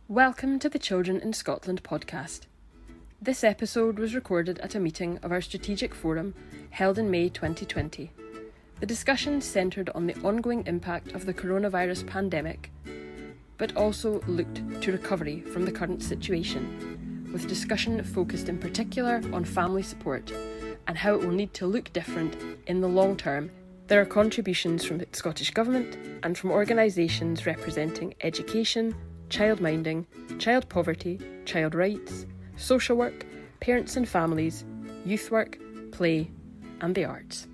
Welcome to the Children in Scotland podcast. This episode was recorded at a meeting of our strategic forum held in May 2020. The discussion centred on the ongoing impact of the coronavirus pandemic, but also looked to recovery from the current situation, with discussion focused in particular on family support and how it will need to look different in the long term. There are contributions from the Scottish Government and from organisations representing education, childminding, child poverty, child rights, social work, parents and families, youth work, play and the arts.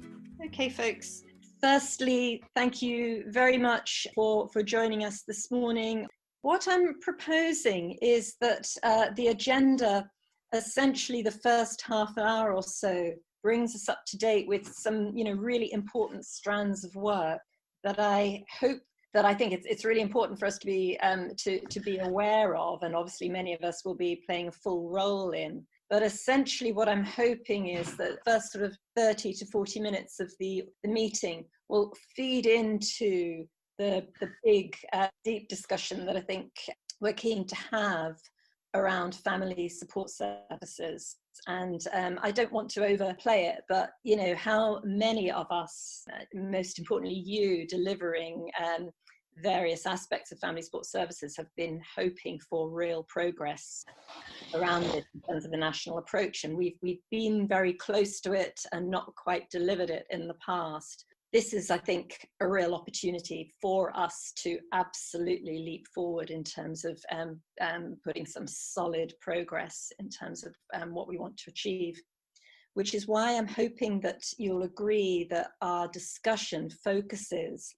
Okay, folks. Firstly, thank you very much for joining us this morning. What I'm proposing is that the agenda, essentially the first half hour or so, brings us up to date with some, really important strands of work that I think it's really important for us to be aware of, and obviously many of us will be playing a full role in. But essentially what I'm hoping is that the first sort of 30 to 40 minutes of the meeting will feed into the big, deep discussion that I think we're keen to have around family support services. And I don't want to overplay it, but, how many of us, most importantly you, delivering various aspects of family support services have been hoping for real progress around it in terms of the national approach, and we've been very close to it and not quite delivered it in the past. This is, I think, a real opportunity for us to absolutely leap forward in terms of putting some solid progress in terms of what we want to achieve, which is why I'm hoping that you'll agree that our discussion focuses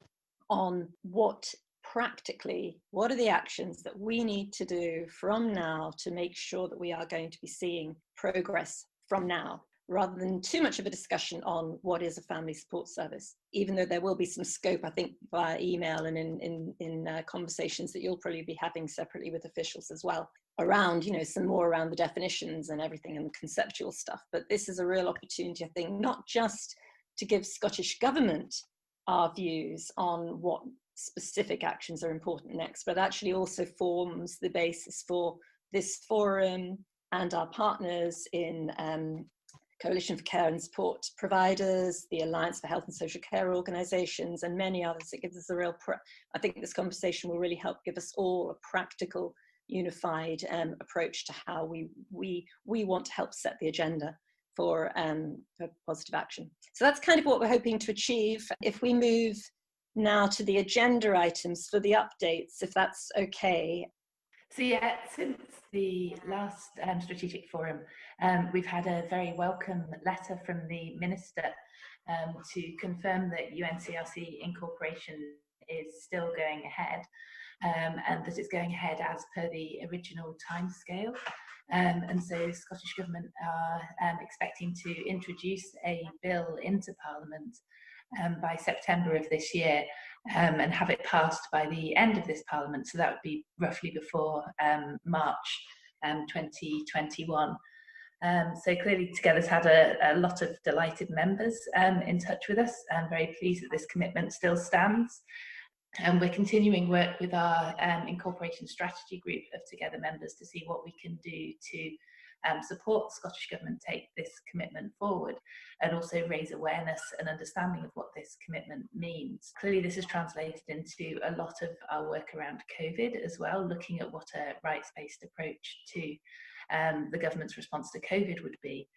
on what are the actions that we need to do from now to make sure that we are going to be seeing progress from now, rather than too much of a discussion on what is a family support service, even though there will be some scope, I think, via email and in conversations that you'll probably be having separately with officials as well, around, some more around the definitions and everything and the conceptual stuff. But this is a real opportunity, I think, not just to give Scottish Government our views on what specific actions are important next, but actually also forms the basis for this forum and our partners in Coalition for Care and Support Providers, the Alliance for Health and Social Care Organisations, and many others. It gives us a real, I think this conversation will really help give us all a practical, unified approach to how we want to help set the agenda for positive action. So that's kind of what we're hoping to achieve. If we move now to the agenda items for the updates, if that's okay. So yeah, since the last strategic forum, we've had a very welcome letter from the Minister to confirm that UNCRC incorporation is still going ahead, and that it's going ahead as per the original timescale. And so Scottish Government are expecting to introduce a bill into Parliament by September of this year, and have it passed by the end of this Parliament. So that would be roughly before March 2021. So clearly Together's had a lot of delighted members in touch with us. I'm very pleased that this commitment still stands. And we're continuing work with our incorporation strategy group of Together members to see what we can do to support the Scottish Government take this commitment forward, and also raise awareness and understanding of what this commitment means. Clearly this is translated into a lot of our work around COVID as well, looking at what a rights-based approach to the government's response to COVID would be.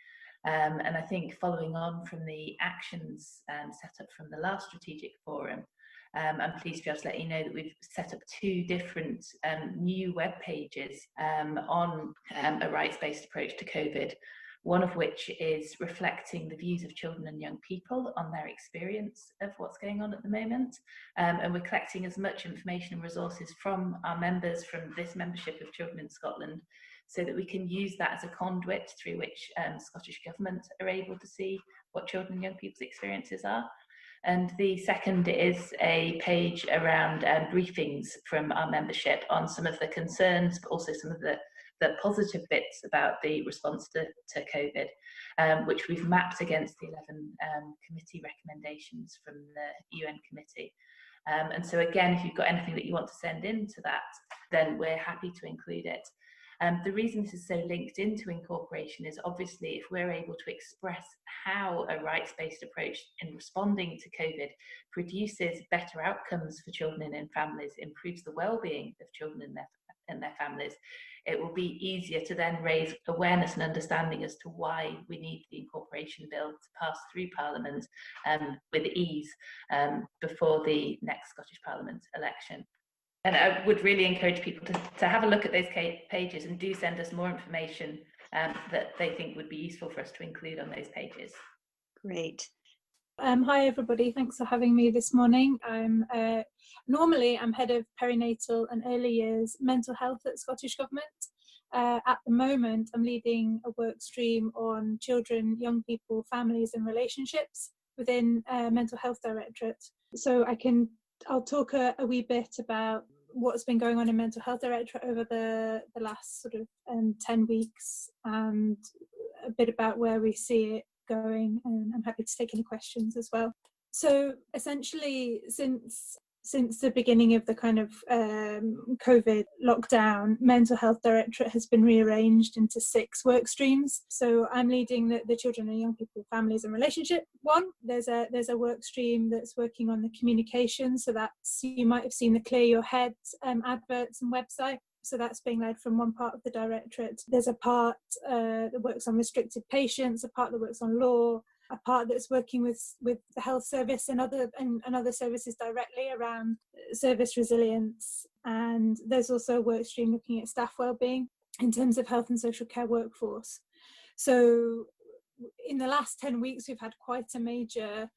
And I think following on from the actions set up from the last strategic forum, I'm pleased to be able to let you know that we've set up 2 different new web pages on a rights-based approach to COVID, one of which is reflecting the views of children and young people on their experience of what's going on at the moment. And we're collecting as much information and resources from our members, from this membership of Children in Scotland, so that we can use that as a conduit through which Scottish Government are able to see what children and young people's experiences are. And the second is a page around briefings from our membership on some of the concerns, but also some of the positive bits about the response to COVID, which we've mapped against the 11 committee recommendations from the UN committee. And so again, if you've got anything that you want to send into that, then we're happy to include it. The reason this is so linked into incorporation is obviously if we're able to express how a rights-based approach in responding to COVID produces better outcomes for children and families, improves the well-being of children and their families, it will be easier to then raise awareness and understanding as to why we need the incorporation bill to pass through Parliament with ease before the next Scottish Parliament election. And I would really encourage people to have a look at those pages and do send us more information that they think would be useful for us to include on those pages. Great. Hi everybody, thanks for having me this morning. Normally I'm head of perinatal and early years mental health at Scottish Government. At the moment I'm leading a work stream on children, young people, families and relationships within Mental Health Directorate. So I'll talk a wee bit about what's been going on in Mental Health Directorate over the last sort of 10 weeks and a bit about where we see it going, and I'm happy to take any questions as well. So essentially since the beginning of the kind of COVID lockdown, Mental Health Directorate has been rearranged into 6 work streams. So I'm leading the children and young people, families and relationship one. There's a work stream that's working on the communication. So that's, you might have seen the Clear Your Head adverts and website. So that's being led from one part of the directorate. There's a part that works on restricted patients, a part that works on law, a part that's working with the health service and other services directly around service resilience. And there's also a work stream looking at staff wellbeing in terms of health and social care workforce. So in the last 10 weeks, we've had quite a major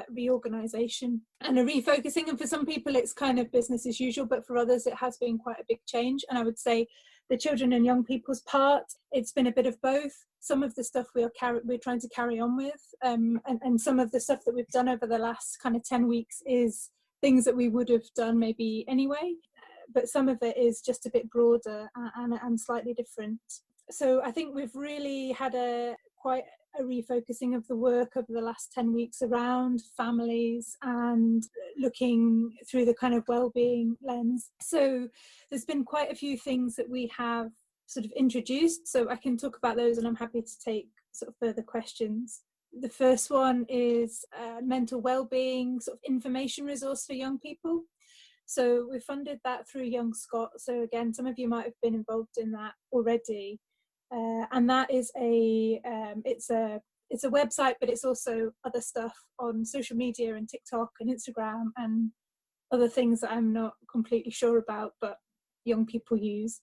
reorganisation and a refocusing, and for some people it's kind of business as usual, but for others it has been quite a big change. And I would say the children and young people's part, it's been a bit of both. Some of the stuff we're trying to carry on with, and some of the stuff that we've done over the last kind of 10 weeks is things that we would have done maybe anyway, but some of it is just a bit broader and slightly different. So I think we've really had quite a refocusing of the work over the last 10 weeks around families and looking through the kind of well-being lens. So there's been quite a few things that we have sort of introduced, so I can talk about those and I'm happy to take sort of further questions. The first one is mental well-being sort of information resource for young people. So we funded that through Young Scot. So again, some of you might have been involved in that already. And that is it's a website, but it's also other stuff on social media and TikTok and Instagram and other things that I'm not completely sure about, but young people use.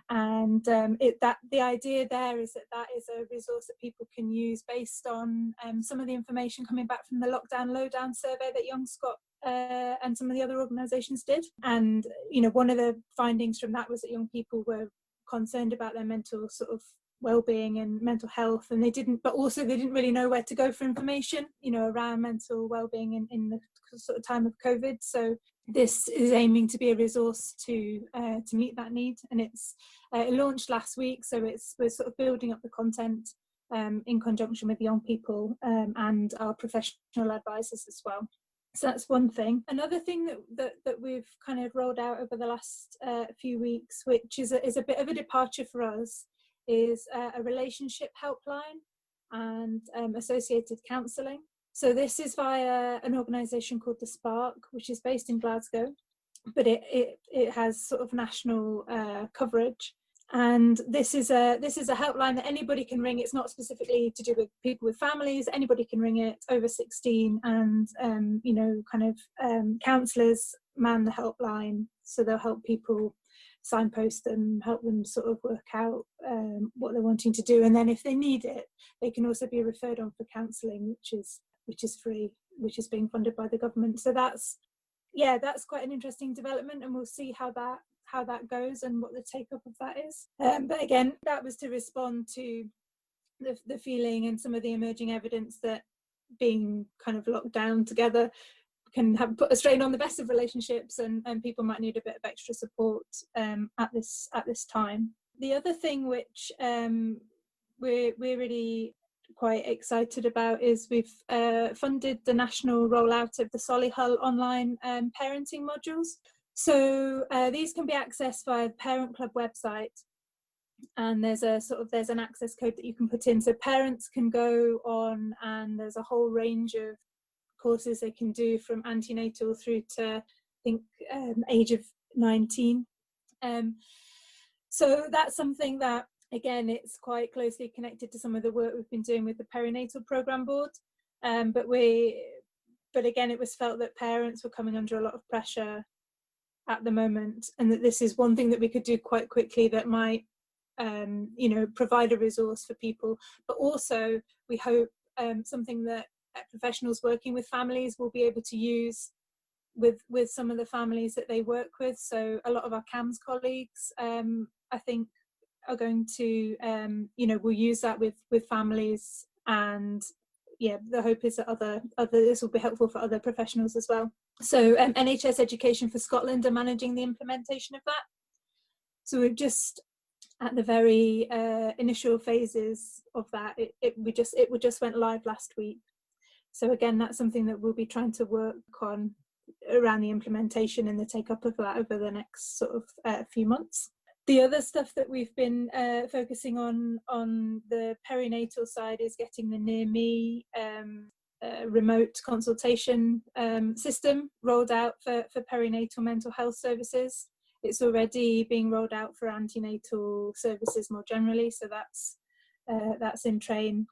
And the idea there is that is a resource that people can use based on some of the information coming back from the lockdown lowdown survey that Young Scot and some of the other organisations did. And one of the findings from that was that young people were concerned about their mental sort of well-being and mental health, and they didn't really know where to go for information around mental well-being in the sort of time of COVID. So this is aiming to be a resource to meet that need, and it launched last week, so we're sort of building up the content in conjunction with young people and our professional advisors as well. So that's one thing. Another thing that we've kind of rolled out over the last few weeks, which is a bit of a departure for us, is a relationship helpline and associated counselling. So this is via an organisation called the Spark, which is based in Glasgow, but it has sort of national coverage. And this is a helpline that anybody can ring. It's not specifically to do with people with families. Anybody can ring it over 16, and counsellors man the helpline, so they'll help people signpost them, help them sort of work out what they're wanting to do, and then if they need it, they can also be referred on for counselling, which is free, which is being funded by the government. So that's quite an interesting development, and we'll see how that goes and what the take-up of that is. But again, that was to respond to the feeling and some of the emerging evidence that being kind of locked down together can put a strain on the best of relationships, and people might need a bit of extra support at this time. The other thing which we're really quite excited about is we've funded the national rollout of the Solihull online parenting modules. So these can be accessed via the Parent Club website, and there's an access code that you can put in, so parents can go on, and there's a whole range of courses they can do from antenatal through to, I think, age of 19. So that's something that, again, it's quite closely connected to some of the work we've been doing with the Perinatal Programme Board. But again, it was felt that parents were coming under a lot of pressure at the moment, and that this is one thing that we could do quite quickly that might, provide a resource for people. But also, we hope something that professionals working with families will be able to use with some of the families that they work with. So a lot of our CAMS colleagues, I think, are going to, we'll use that with families, and the hope is that this will be helpful for other professionals as well. So NHS Education for Scotland are managing the implementation of that. So we've just at the very initial phases of that. It just went live last week. So again, that's something that we'll be trying to work on around the implementation and the take up of that over the next sort of few months. The other stuff that we've been focusing on the perinatal side is getting the Near Me remote consultation system rolled out for perinatal mental health services. It's already being rolled out for antenatal services more generally, so that's in train.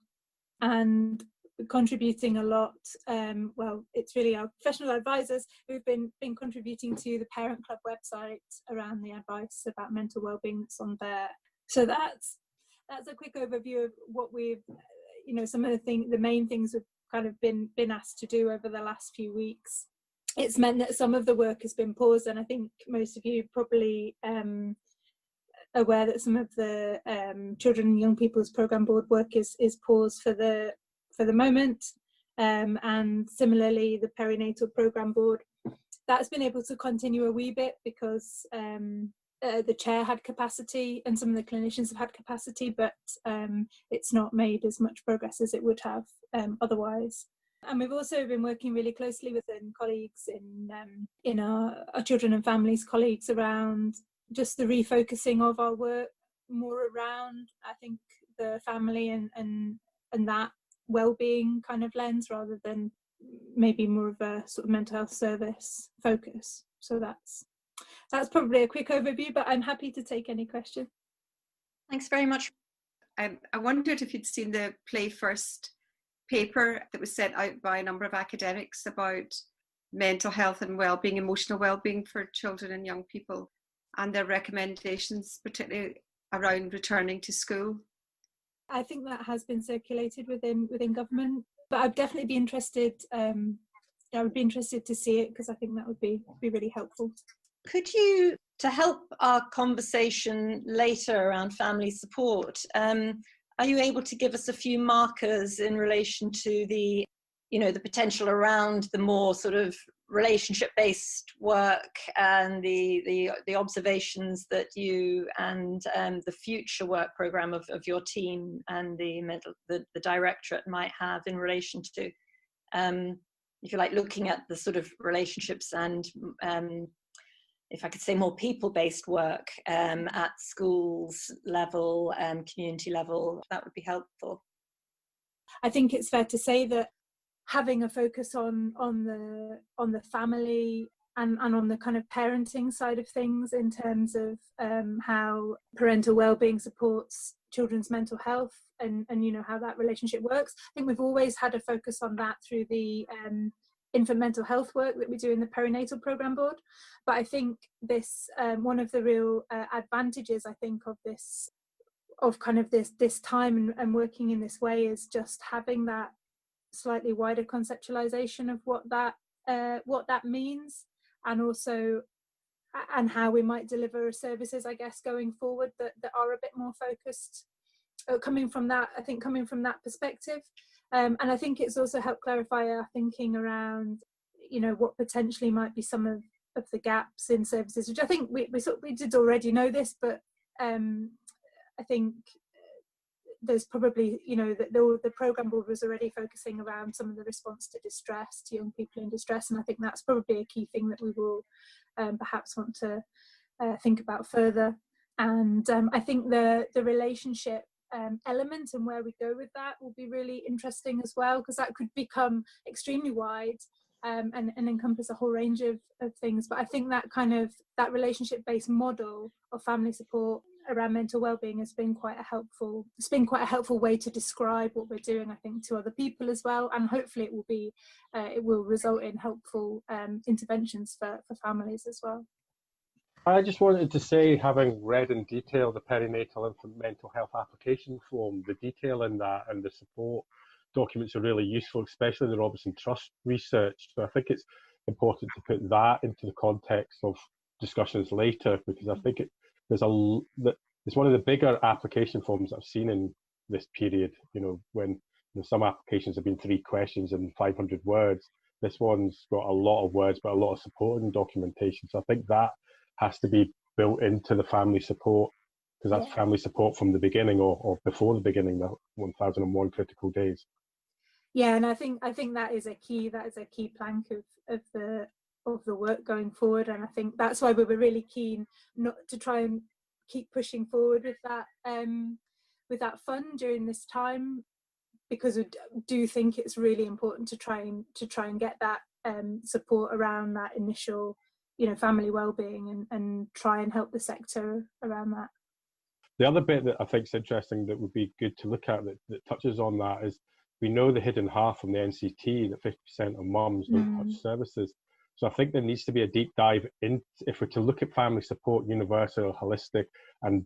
And contributing a lot, it's really our professional advisors who've been contributing to the Parent Club website around the advice about mental wellbeing that's on there. So that's a quick overview of what we've, some of the main things we've kind of been asked to do over the last few weeks. It's meant that some of the work has been paused, and I think most of you probably aware that some of the Children and Young People's Programme Board work is paused for the moment, and similarly the Perinatal Programme Board, that's been able to continue a wee bit because the chair had capacity and some of the clinicians have had capacity, but it's not made as much progress as it would have otherwise. And we've also been working really closely with colleagues in our children and families colleagues around just the refocusing of our work more around, I think, the family and that well-being kind of lens rather than maybe more of a sort of mental health service focus. So that's probably a quick overview, but I'm happy to take any question. Thanks very much. I wondered if you'd seen the Play First paper that was sent out by a number of academics about mental health and well-being, emotional well-being for children and young people, and their recommendations, particularly around returning to school. I think that has been circulated within government, but I'd definitely be interested. I would be interested to see it because I think that would be really helpful. Could you, to help our conversation later around family support, are you able to give us a few markers in relation to the potential around the more sort of relationship-based work and the observations that you and the future work programme of your team and the directorate might have in relation to, if you like, looking at the sort of relationships and if I could say more people-based work at schools level, community level, that would be helpful. I think it's fair to say that having a focus on the family and on the kind of parenting side of things in terms of how parental well-being supports children's mental health and how that relationship works. I think we've always had a focus on that through the infant mental health work that we do in the Perinatal Programme Board. But I think this one of the real advantages, I think, of this time and working in this way is just having that slightly wider conceptualization of what that means, and also and how we might deliver services, I guess, going forward that are a bit more focused, coming from that perspective. And I think it's also helped clarify our thinking around, what potentially might be some of the gaps in services, which I think we did already know this, but I think there's probably, that the programme board was already focusing around some of the response to distress, to young people in distress, and I think that's probably a key thing that we will perhaps want to think about further. And I think the relationship element and where we go with that will be really interesting as well, because that could become extremely wide and encompass a whole range of things. But I think that relationship-based model of family support around mental well-being has been quite a helpful way to describe what we're doing, I think, to other people as well, and hopefully it will result in helpful interventions for families as well. I just wanted to say, having read in detail the perinatal infant mental health application form, the detail in that and the support documents are really useful, especially the Robertson Trust research. So I think it's important to put that into the context of discussions later, because I think it's one of the bigger application forms I've seen in this period. When some applications have been 3 questions and 500 words, this one's got a lot of words but a lot of supporting documentation. So I think that has to be built into the family support, because that's family support from the beginning or before the beginning, the 1001 critical days. Yeah, and I think that is a key plank of the work going forward, and I think that's why we were really keen not to try and keep pushing forward with that fund during this time, because we do think it's really important to try and get that support around that initial family well-being and try and help the sector around that. The other bit that I think is interesting that would be good to look at that touches on that is, we know the hidden half from the NCT that 50% of mums don't touch services. So I think there needs to be a deep dive in, if we're to look at family support, universal, holistic, and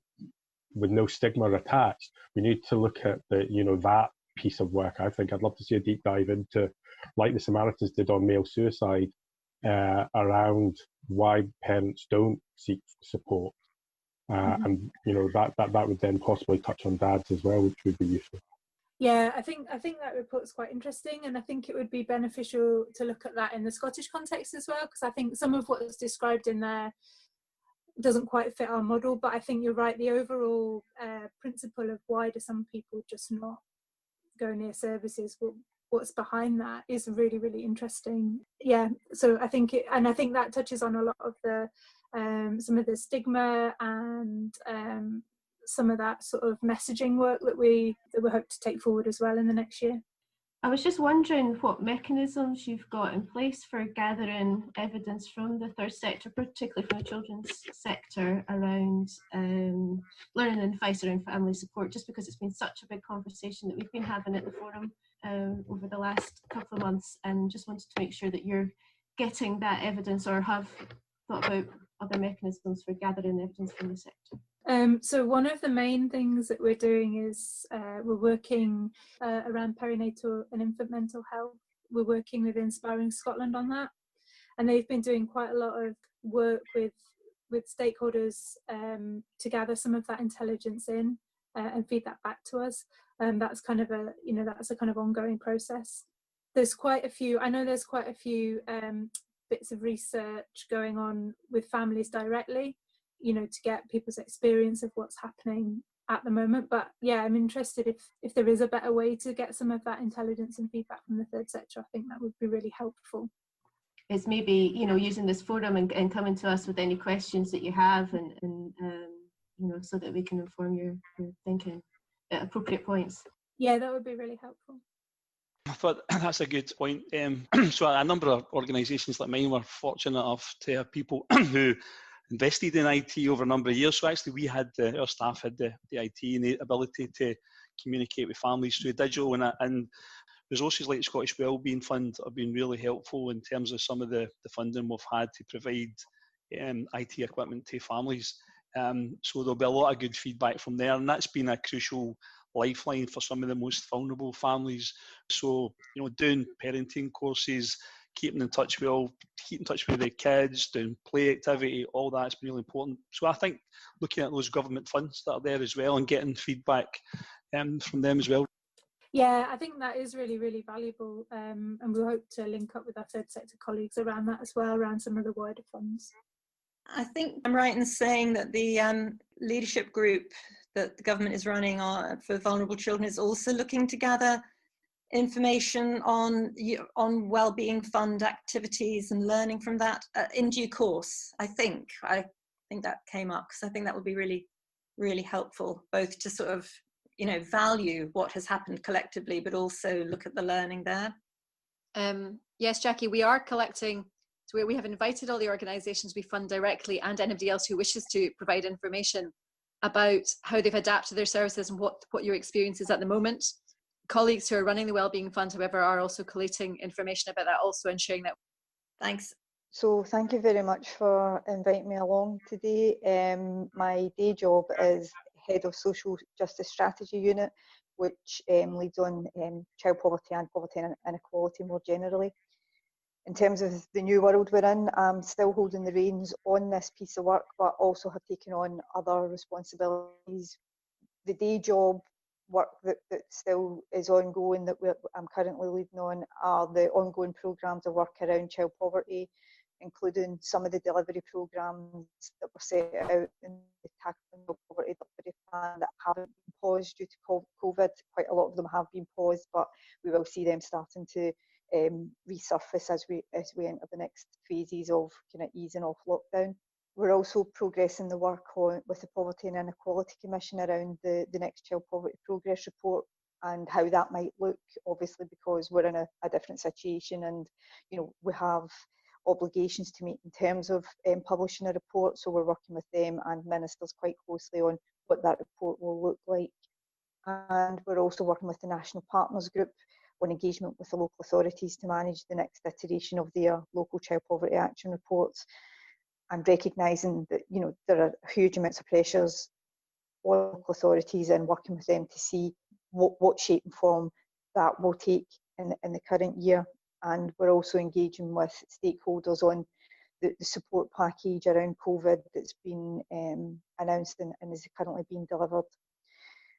with no stigma attached, we need to look at that piece of work. I think I'd love to see a deep dive into, like the Samaritans did on male suicide, around why parents don't seek support, and that would then possibly touch on dads as well, which would be useful. Yeah, I think that report's quite interesting, and I think it would be beneficial to look at that in the Scottish context as well, because I think some of what's described in there doesn't quite fit our model, but I think you're right, the overall principle of why do some people just not go near services, what's behind that is really, really interesting. Yeah, so I think that touches on a lot of the some of the stigma and some of that sort of messaging work that we hope to take forward as well in the next year. I was just wondering what mechanisms you've got in place for gathering evidence from the third sector, particularly from the children's sector, around learning and advice around family support, just because it's been such a big conversation that we've been having at the forum over the last couple of months, and just wanted to make sure that you're getting that evidence or have thought about other mechanisms for gathering evidence from the sector. So one of the main things that we're doing is we're working around perinatal and infant mental health. We're working with Inspiring Scotland on that, and they've been doing quite a lot of work with stakeholders to gather some of that intelligence in and feed that back to us. That's kind of that's a kind of ongoing process. There's quite a few bits of research going on with families directly, to get people's experience of what's happening at the moment. But yeah, I'm interested if there is a better way to get some of that intelligence and feedback from the third sector. I think that would be really helpful. It's maybe, using this forum and coming to us with any questions that you have and so that we can inform your thinking at appropriate points. Yeah, that would be really helpful. I thought that's a good point. So a number of organisations like mine were fortunate enough to have people who invested in IT over a number of years. So actually our staff had the IT and the ability to communicate with families through digital, and resources like the Scottish Wellbeing Fund have been really helpful in terms of some of the funding we've had to provide IT equipment to families. So there'll be a lot of good feedback from there, and that's been a crucial lifeline for some of the most vulnerable families. So, doing parenting courses, keeping in touch with the kids, doing play activity, all that's been really important. So I think looking at those government funds that are there as well and getting feedback from them as well. Yeah, I think that is really, really valuable, and we hope to link up with our third sector colleagues around that as well, around some of the wider funds. I think I'm right in saying that the leadership group that the government is running for vulnerable children is also looking to gather information on wellbeing fund activities and learning from that in due course. I think that came up, because I think that would be really, really helpful, both to sort of, value what has happened collectively, but also look at the learning there. Yes, Jackie, we are collecting. So we have invited all the organisations we fund directly and anybody else who wishes to provide information about how they've adapted their services and what your experience is at the moment. Colleagues who are running the Wellbeing Fund, however, are also collating information about that also and sharing that. Thanks. So thank you very much for inviting me along today. My day job is Head of Social Justice Strategy Unit, which leads on child poverty and poverty and inequality more generally. In terms of the new world we're in, I'm still holding the reins on this piece of work, but also have taken on other responsibilities. The day job work that still is ongoing, that I'm currently leading on, are the ongoing programmes of work around child poverty, including some of the delivery programmes that were set out in the Tackling Child Poverty Delivery Plan that haven't been paused due to COVID. Quite a lot of them have been paused, but we will see them starting to resurface as we enter the next phases of kind of easing off lockdown. We're also progressing the work with the Poverty and Inequality Commission around the next Child Poverty Progress Report and how that might look, obviously because we're in a different situation, and we have obligations to meet in terms of publishing a report, so we're working with them and ministers quite closely on what that report will look like. And we're also working with the National Partners Group on engagement with the local authorities to manage the next iteration of their local child poverty action reports, and recognising that there are huge amounts of pressures on local authorities, and working with them to see what shape and form that will take in the current year. And we're also engaging with stakeholders on the support package around COVID that's been announced and is currently being delivered.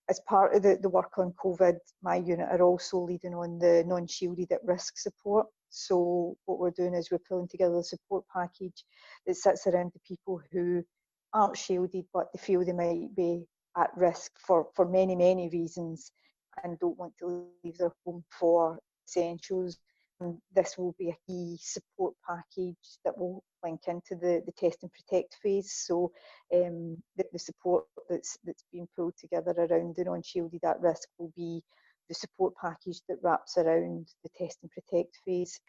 As part of the work on COVID, my unit are also leading on the non-shielded at risk support. So what we're doing is we're pulling together a support package that sits around the people who aren't shielded, but they feel they might be at risk for many, many reasons and don't want to leave their home for essentials. And this will be a key support package that will link into the test and protect phase. So the support that's being pulled together around the non-shielded at risk will be the support package that wraps around the test and protect phase.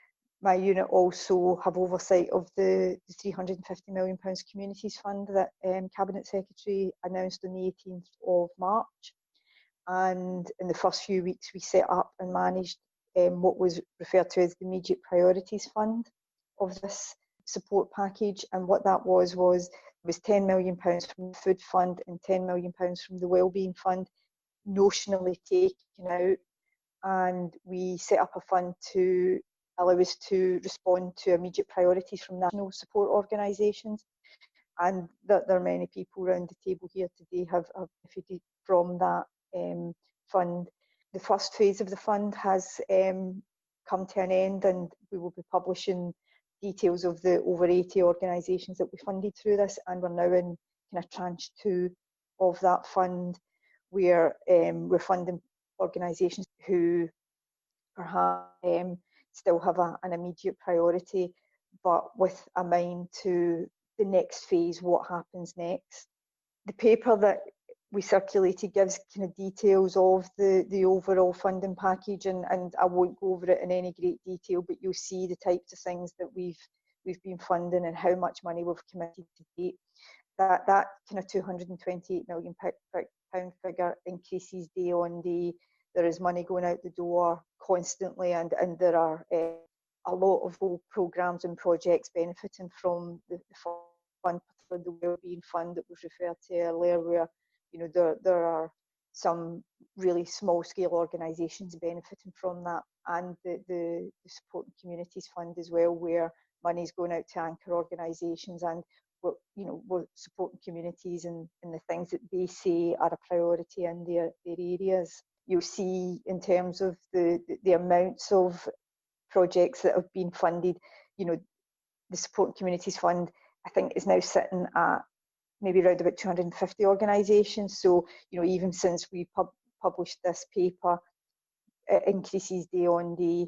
My unit also have oversight of the £350 million Communities Fund that Cabinet Secretary announced on the 18th of March. And in the first few weeks we set up and managed what was referred to as the Immediate Priorities Fund of this support package. And what that was £10 million from the Food Fund and £10 million from the Wellbeing Fund, notionally taken out. And we set up a fund to allow us to respond to immediate priorities from national support organisations. And there are many people around the table here today have benefited from that fund. The first phase of the fund has come to an end, and we will be publishing details of the over 80 organisations that we funded through this, and we're now in kind of tranche 2 of that fund, where we're funding organisations who perhaps still have an immediate priority, but with a mind to the next phase, what happens next. The paper that we circulated gives kind of details of the overall funding package, and I won't go over it in any great detail, but you'll see the types of things that we've been funding and how much money we've committed to date. That kind of £228 million figure increases day on day. There is money going out the door constantly, and there are a lot of programmes and projects benefiting from the fund, particularly the Wellbeing Fund that was referred to earlier, where there are some really small scale organisations benefiting from that, and the Support and Communities Fund as well, where money is going out to anchor organisations, and we're supporting communities and the things that they say are a priority in their areas. You'll see in terms of the amounts of projects that have been funded, the Support and Communities Fund, I think, is now sitting at maybe around about 250 organisations. So, you know, even since we published this paper, it increases day on day,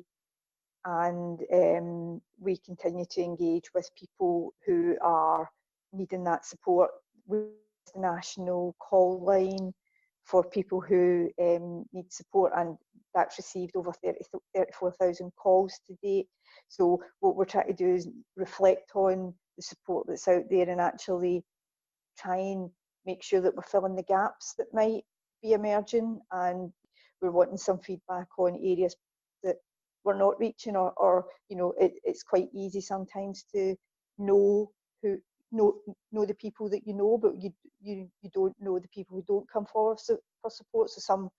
and we continue to engage with people who are needing that support. With the national call line for people who need support, and that's received over 34,000 calls to date. So what we're trying to do is reflect on the support that's out there and actually try and make sure that we're filling the gaps that might be emerging, and we're wanting some feedback on areas that we're not reaching, or you know, it's quite easy sometimes to know the people that you know, but you don't know the people who don't come forward for support. So some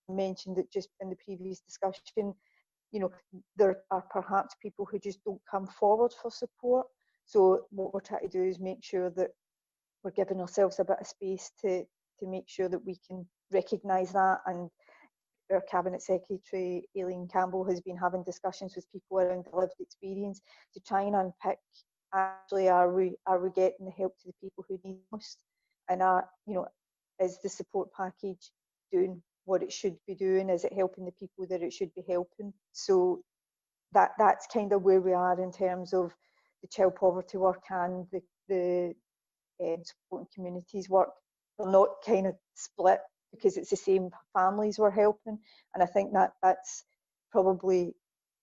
mentioned it just in the previous discussion, you know, there are perhaps people who just don't come forward for support. So what we're trying to do is make sure that we're giving ourselves a bit of space to make sure that we can recognise that. And our Cabinet Secretary, Aileen Campbell, has been having discussions with people around the lived experience to try and unpick, actually, are we getting the help to the people who need most? And you know, is the support package doing what it should be doing? Is it helping the people that it should be helping? So that's kind of where we are in terms of the child poverty work and the supporting communities work. They're not kind of split because it's the same families we're helping, and I think that's probably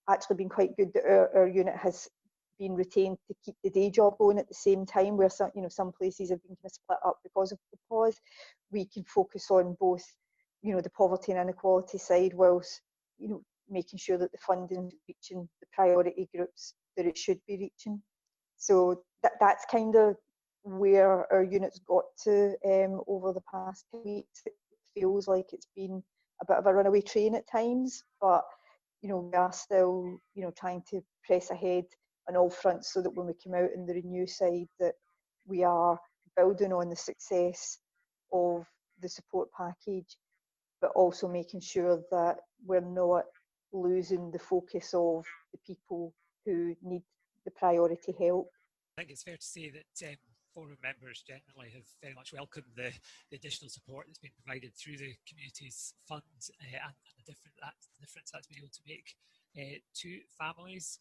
actually been quite good that our unit has been retained to keep the day job going at the same time, where some, you know, some places have been kind of split up because of the pause. We can focus on both, you know, the poverty and inequality side, whilst, you know, making sure that the funding is reaching the priority groups that it should be reaching. So that's kind of where our unit's got to over the past 2 weeks. It feels like it's been a bit of a runaway train at times, but you know, we are still, you know, trying to press ahead on all fronts so that when we come out in the renew side, that we are building on the success of the support package, but also making sure that we're not losing the focus of the people who need the priority help. I think it's fair to say that forum members generally have very much welcomed the additional support that's been provided through the community's fund and the difference that's been able to make to families.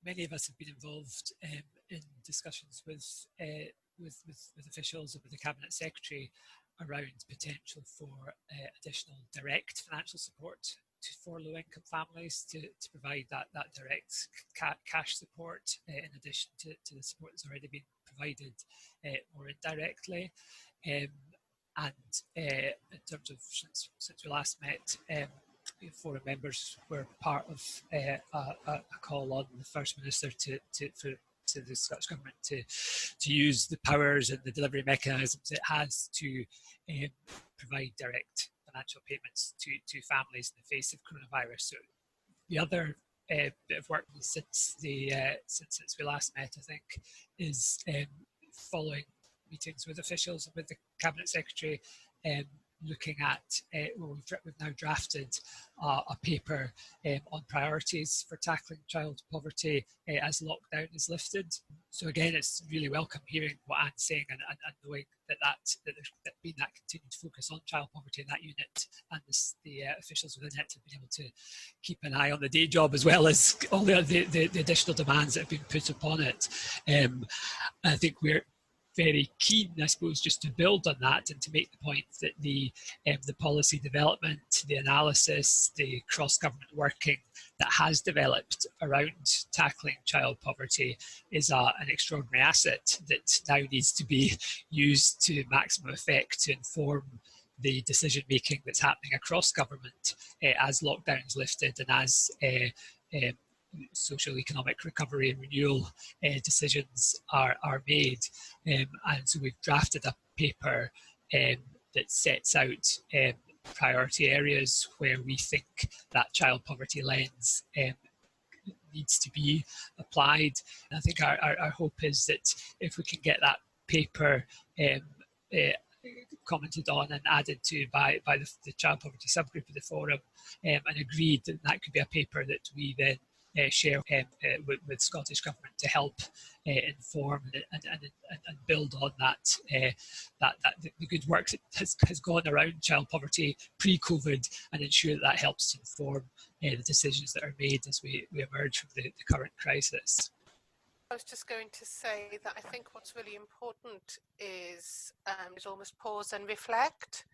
Many of us have been involved in discussions with officials and with the Cabinet Secretary around potential for additional direct financial support for low-income families to provide that direct cash support in addition to the support that's already been provided more indirectly. And in terms of since we last met, forum members were part of a call on the First Minister to the Scottish Government to use the powers and the delivery mechanisms it has to provide direct financial payments to families in the face of coronavirus. So the other bit of work since we last met, I think, is following meetings with officials and with the Cabinet Secretary, looking at, we've now drafted a paper on priorities for tackling child poverty as lockdown is lifted. So again, it's really welcome hearing what Anne's saying and knowing that there's been that continued focus on child poverty in that unit, and the officials within it have been able to keep an eye on the day job as well as all the additional demands that have been put upon it. I think we're very keen, I suppose, just to build on that and to make the point that the policy development, the analysis, the cross-government working that has developed around tackling child poverty is an extraordinary asset that now needs to be used to maximum effect to inform the decision making that's happening across government as lockdowns lifted and as social economic recovery and renewal decisions are made. And so we've drafted a paper that sets out priority areas where we think that child poverty lens needs to be applied. And I think our hope is that if we can get that paper commented on and added to by the child poverty subgroup of the forum and agreed that that could be a paper that we then share with Scottish Government to help inform and build on that the good work that has gone around child poverty pre-COVID, and ensure that helps to inform the decisions that are made as we emerge from the current crisis. I was just going to say that I think what's really important is almost pause and reflect,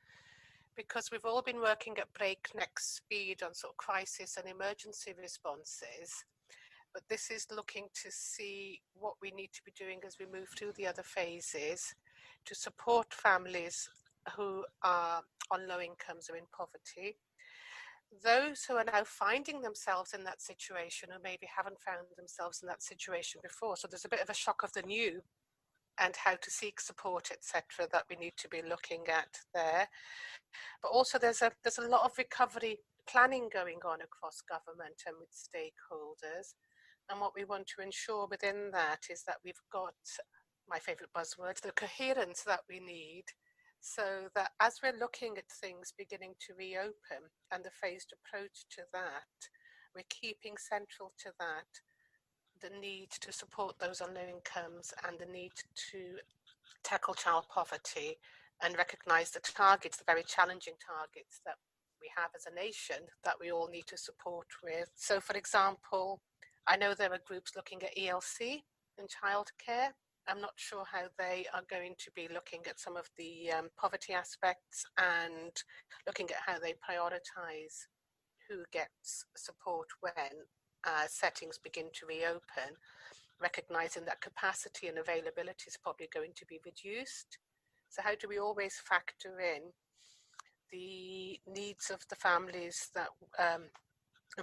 because we've all been working at breakneck speed on sort of crisis and emergency responses. But this is looking to see what we need to be doing as we move through the other phases to support families who are on low incomes or in poverty. Those who are now finding themselves in that situation, or maybe haven't found themselves in that situation before. So there's a bit of a shock of the new, and how to seek support, etc., that we need to be looking at there. But also there's a lot of recovery planning going on across government and with stakeholders. And what we want to ensure within that is that we've got, my favourite buzzword, the coherence that we need, so that as we're looking at things beginning to reopen and the phased approach to that, we're keeping central to that the need to support those on low incomes and the need to tackle child poverty and recognise the targets, the very challenging targets that we have as a nation that we all need to support with. So, for example, I know there are groups looking at ELC and childcare. I'm not sure how they are going to be looking at some of the poverty aspects and looking at how they prioritise who gets support when settings begin to reopen, recognising that capacity and availability is probably going to be reduced. So how do we always factor in the needs of the families that are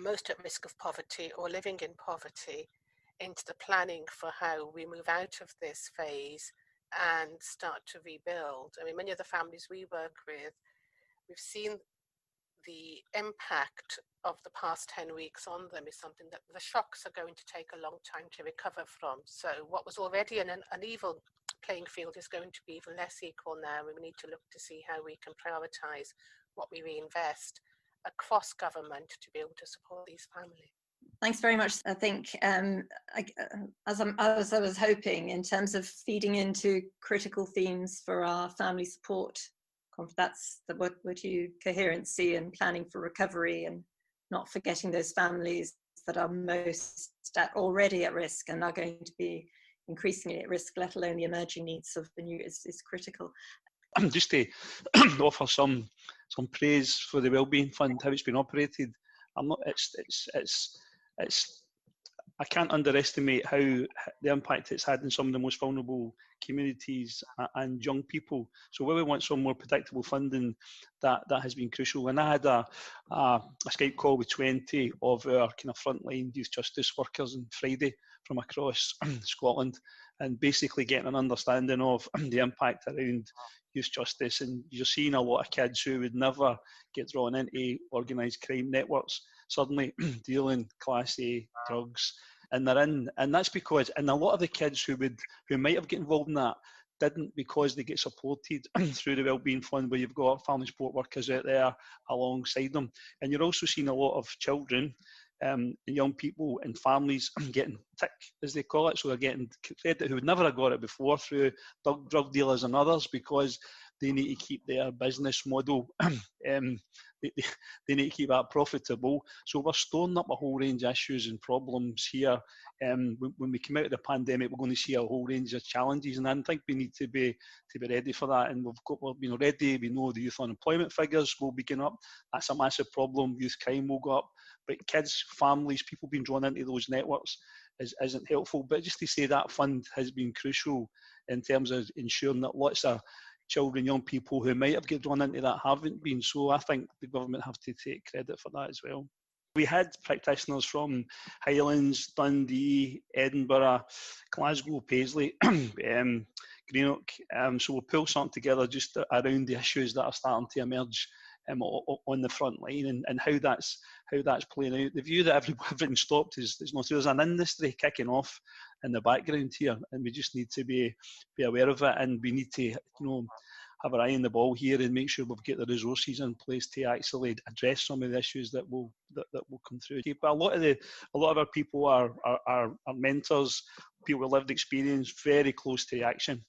most at risk of poverty or living in poverty into the planning for how we move out of this phase and start to rebuild? I mean, many of the families we work with, we've seen the impact of the past 10 weeks on them is something that the shocks are going to take a long time to recover from. So what was already an uneven playing field is going to be even less equal now. We need to look to see how we can prioritise what we reinvest across government to be able to support these families. Thanks very much. I think as I was hoping, in terms of feeding into critical themes for our family support, that's what you coherency and planning for recovery, and not forgetting those families that are most already at risk and are going to be increasingly at risk, let alone the emerging needs of the new, is critical. Just to offer some praise for the Wellbeing Fund, how it's been operated. I can't underestimate how the impact it's had in some of the most vulnerable communities and young people. So where we want some more predictable funding, that has been crucial. And I had a Skype call with 20 of our kind of frontline youth justice workers on Friday from across Scotland, and basically getting an understanding of the impact around youth justice. And you're seeing a lot of kids who would never get drawn into organised crime networks suddenly dealing Class A drugs, and they're in, and that's because, and a lot of the kids who might have got involved in that didn't, because they get supported through the Wellbeing Fund, where you've got family support workers out there alongside them. And you're also seeing a lot of children and young people and families getting TIC, as they call it, so they're getting credit who would never have got it before through drug dealers and others, because they need to keep their business model, they need to keep that profitable. So we're storing up a whole range of issues and problems here. When we come out of the pandemic, we're going to see a whole range of challenges, and I think we need to be ready for that. And we've been ready. We know the youth unemployment figures will be going up. That's a massive problem. Youth crime will go up. But kids, families, people being drawn into those networks isn't helpful. But just to say that fund has been crucial in terms of ensuring that lots of children, young people who might have get drawn into that haven't been. So I think the government have to take credit for that as well. We had practitioners from Highlands, Dundee, Edinburgh, Glasgow, Paisley, Greenock. So we'll pull something together just around the issues that are starting to emerge on the front line, and how that's playing out. The view that everything stopped is not true. There's an industry kicking off in the background here, and we just need to be aware of it, and we need to have our eye on the ball here and make sure we've got the resources in place to actually address some of the issues that will come through. But a lot of our people are mentors, people with lived experience, very close to action.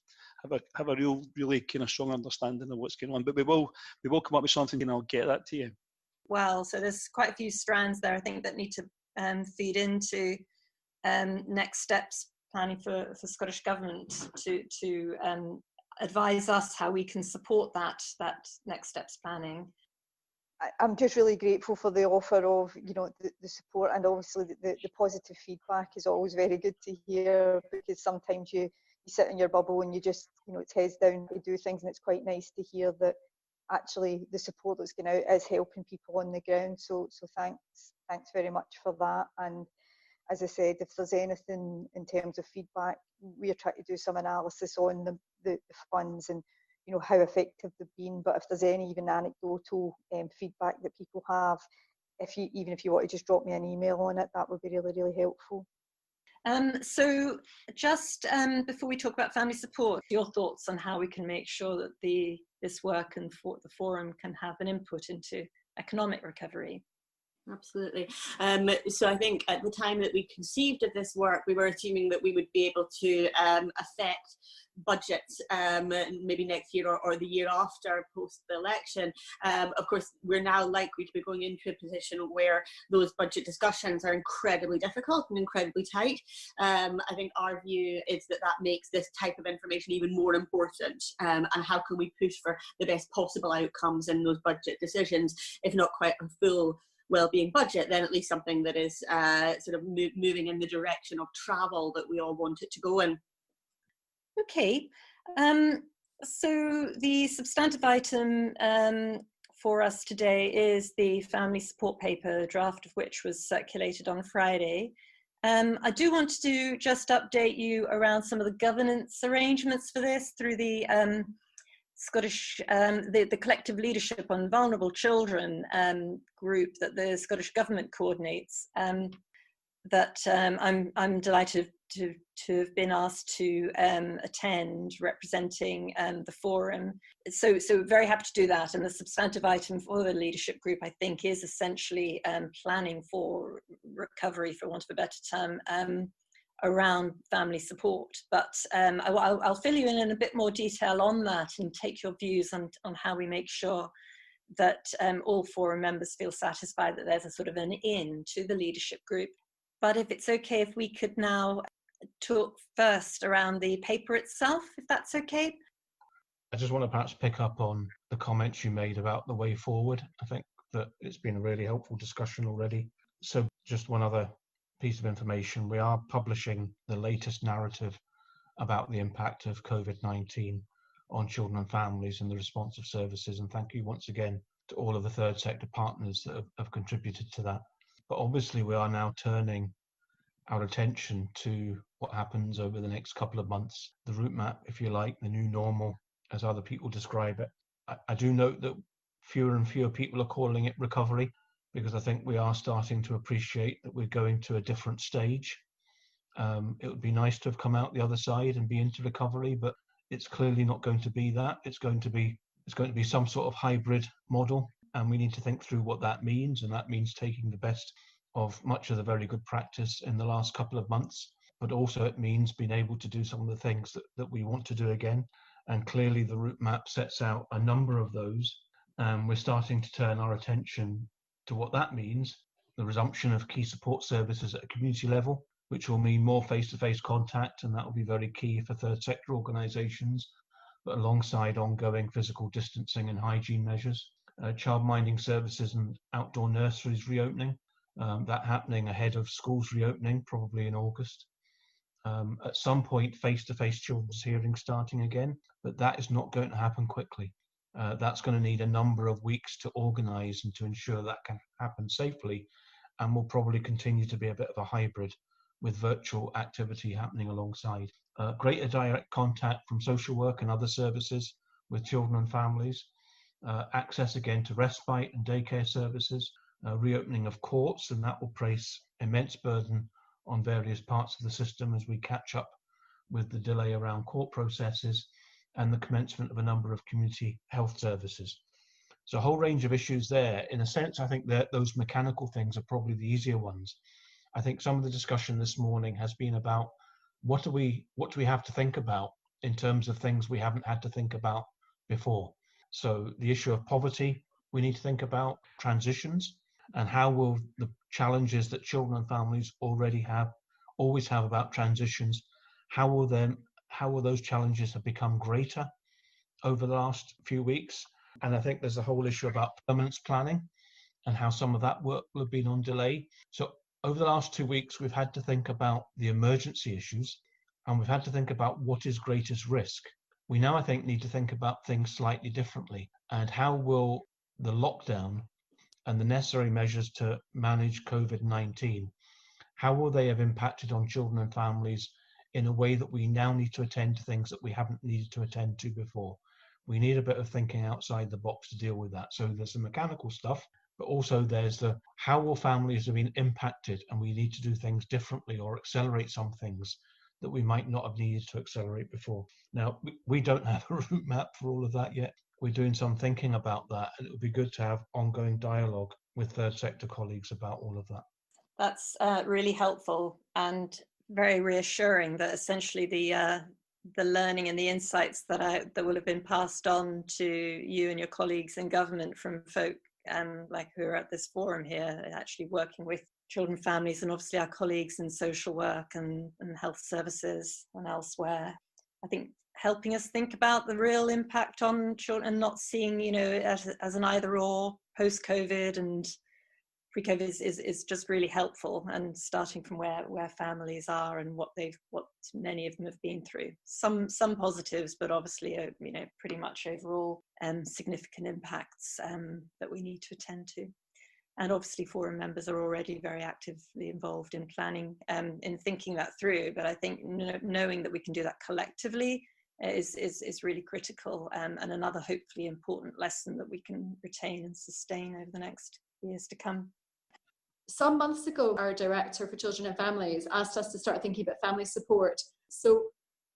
Have a really kind of strong understanding of what's going on. But we will come up with something, and I'll get that to you. Well, so there's quite a few strands there, I think, that need to feed into next steps planning for Scottish Government to advise us how we can support that next steps planning. I'm just really grateful for the offer of, you know, the support, and obviously the positive feedback is always very good to hear, because sometimes you sit in your bubble and you just, you know, it's heads down to do things, and it's quite nice to hear that actually the support that's going out is helping people on the ground. So thanks very much for that. And as I said, if there's anything in terms of feedback, we're trying to do some analysis on the funds and, you know, how effective they've been. But if there's any even anecdotal feedback that people have, even if you want to just drop me an email on it, that would be really, really helpful. So just before we talk about family support, your thoughts on how we can make sure that this work and the forum can have an input into economic recovery? Absolutely. So I think at the time that we conceived of this work, we were assuming that we would be able to affect budgets maybe next year or the year after post the election. Of course, we're now likely to be going into a position where those budget discussions are incredibly difficult and incredibly tight. I think our view is that makes this type of information even more important, and how can we push for the best possible outcomes in those budget decisions, if not quite a full wellbeing budget, then at least something that is sort of moving in the direction of travel that we all want it to go in. Okay, so the substantive item for us today is the family support paper, the draft of which was circulated on Friday. I do want to just update you around some of the governance arrangements for this through the Scottish, the collective leadership on vulnerable children group that the Scottish Government coordinates. That I'm delighted to have been asked to attend, representing the forum. So very happy to do that. And the substantive item for the leadership group, I think, is essentially planning for recovery, for want of a better term, around family support. But I'll fill you in a bit more detail on that and take your views on how we make sure that all forum members feel satisfied that there's a sort of an in to the leadership group. But if it's okay, if we could now talk first around the paper itself, if that's okay. I just want to perhaps pick up on the comments you made about the way forward. I think that it's been a really helpful discussion already. So just one other piece of information, we are publishing the latest narrative about the impact of COVID-19 on children and families and the responsive services. And thank you once again to all of the third sector partners that have contributed to that. But obviously we are now turning our attention to what happens over the next couple of months, the route map, if you like, the new normal, as other people describe it. I do note that fewer and fewer people are calling it recovery, because I think we are starting to appreciate that we're going to a different stage. It would be nice to have come out the other side and be into recovery, but it's clearly not going to be that. It's going to be some sort of hybrid model, and we need to think through what that means. And that means taking the best of much of the very good practice in the last couple of months, but also it means being able to do some of the things that we want to do again. And clearly the route map sets out a number of those. We're starting to turn our attention to what that means, the resumption of key support services at a community level, which will mean more face-to-face contact, and that will be very key for third sector organisations, but alongside ongoing physical distancing and hygiene measures. Childminding services and outdoor nurseries reopening, that happening ahead of schools reopening, probably in August. At some point, face-to-face children's hearings starting again, but that is not going to happen quickly. That's going to need a number of weeks to organise and to ensure that can happen safely, and will probably continue to be a bit of a hybrid with virtual activity happening alongside. Greater direct contact from social work and other services with children and families, access again to respite and daycare services, reopening of courts, and that will place immense burden on various parts of the system as we catch up with the delay around court processes, and the commencement of a number of community health services. So a whole range of issues there. In a sense, I think that those mechanical things are probably the easier ones. I think some of the discussion this morning has been about what do we have to think about in terms of things we haven't had to think about before. So the issue of poverty, we need to think about transitions, and how will the challenges that children and families always have about transitions, how will those challenges have become greater over the last few weeks? And I think there's a whole issue about permanence planning and how some of that work will have been on delay. So over the last 2 weeks, we've had to think about the emergency issues, and we've had to think about what is greatest risk. We now, I think, need to think about things slightly differently, and how will the lockdown and the necessary measures to manage COVID-19, how will they have impacted on children and families in a way that we now need to attend to things that we haven't needed to attend to before? We need a bit of thinking outside the box to deal with that. So there's the mechanical stuff, but also there's the how will families have been impacted, and we need to do things differently or accelerate some things that we might not have needed to accelerate before. Now, we don't have a route map for all of that yet. We're doing some thinking about that, and it would be good to have ongoing dialogue with third sector colleagues about all of that. That's really helpful and very reassuring that essentially the learning and the insights that will have been passed on to you and your colleagues in government from folk like who are at this forum here, actually working with children, families, and obviously our colleagues in social work and health services and elsewhere. I think helping us think about the real impact on children and not seeing, as an either or, post-COVID and pre-COVID is just really helpful, and starting from where families are and what many of them have been through. Some positives, but obviously, pretty much overall significant impacts that we need to attend to. And obviously forum members are already very actively involved in planning, in thinking that through. But I think knowing that we can do that collectively is really critical, and another hopefully important lesson that we can retain and sustain over the next years to come. Some months ago, our Director for Children and Families asked us to start thinking about family support. So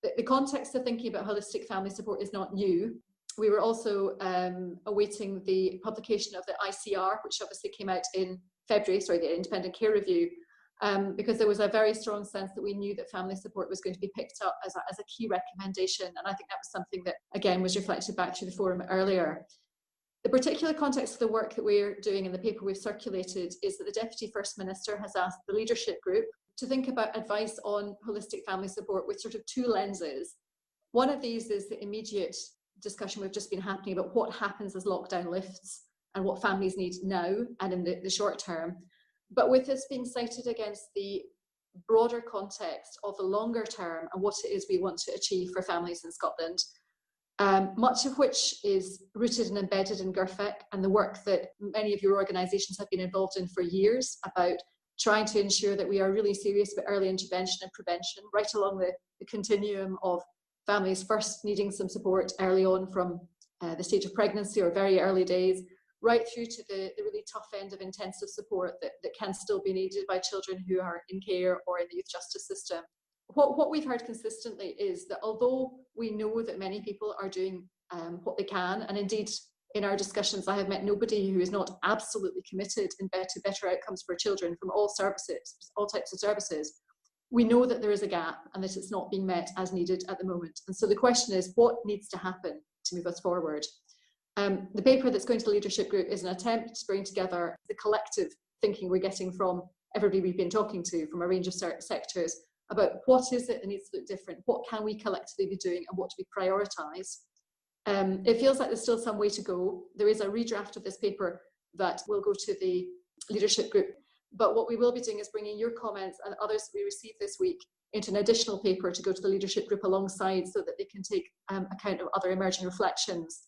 the context of thinking about holistic family support is not new. We were also awaiting the publication of the ICR, which obviously came out in February, the Independent Care Review, because there was a very strong sense that we knew that family support was going to be picked up as a key recommendation. And I think that was something that, again, was reflected back through the forum earlier. The particular context of the work that we're doing in the paper we've circulated is that the Deputy First Minister has asked the leadership group to think about advice on holistic family support with sort of two lenses. One of these is the immediate discussion we've just been happening about what happens as lockdown lifts and what families need now and in the short term. But with this being cited against the broader context of the longer term and what it is we want to achieve for families in Scotland, much of which is rooted and embedded in GIRFEC and the work that many of your organisations have been involved in for years about trying to ensure that we are really serious about early intervention and prevention, right along the continuum of families first needing some support early on from the stage of pregnancy or very early days, right through to the really tough end of intensive support that can still be needed by children who are in care or in the youth justice system. What we've heard consistently is that although we know that many people are doing what they can, and indeed in our discussions I have met nobody who is not absolutely committed to better outcomes for children from all services, all types of services, we know that there is a gap and that it's not being met as needed at the moment. And so the question is, what needs to happen to move us forward? The paper that's going to the leadership group is an attempt to bring together the collective thinking we're getting from everybody we've been talking to from a range of sectors about what is it that needs to look different, what can we collectively be doing, and what do we prioritise. It feels like there's still some way to go. There is a redraft of this paper that will go to the leadership group, but what we will be doing is bringing your comments and others that we received this week into an additional paper to go to the leadership group alongside so that they can take account of other emerging reflections.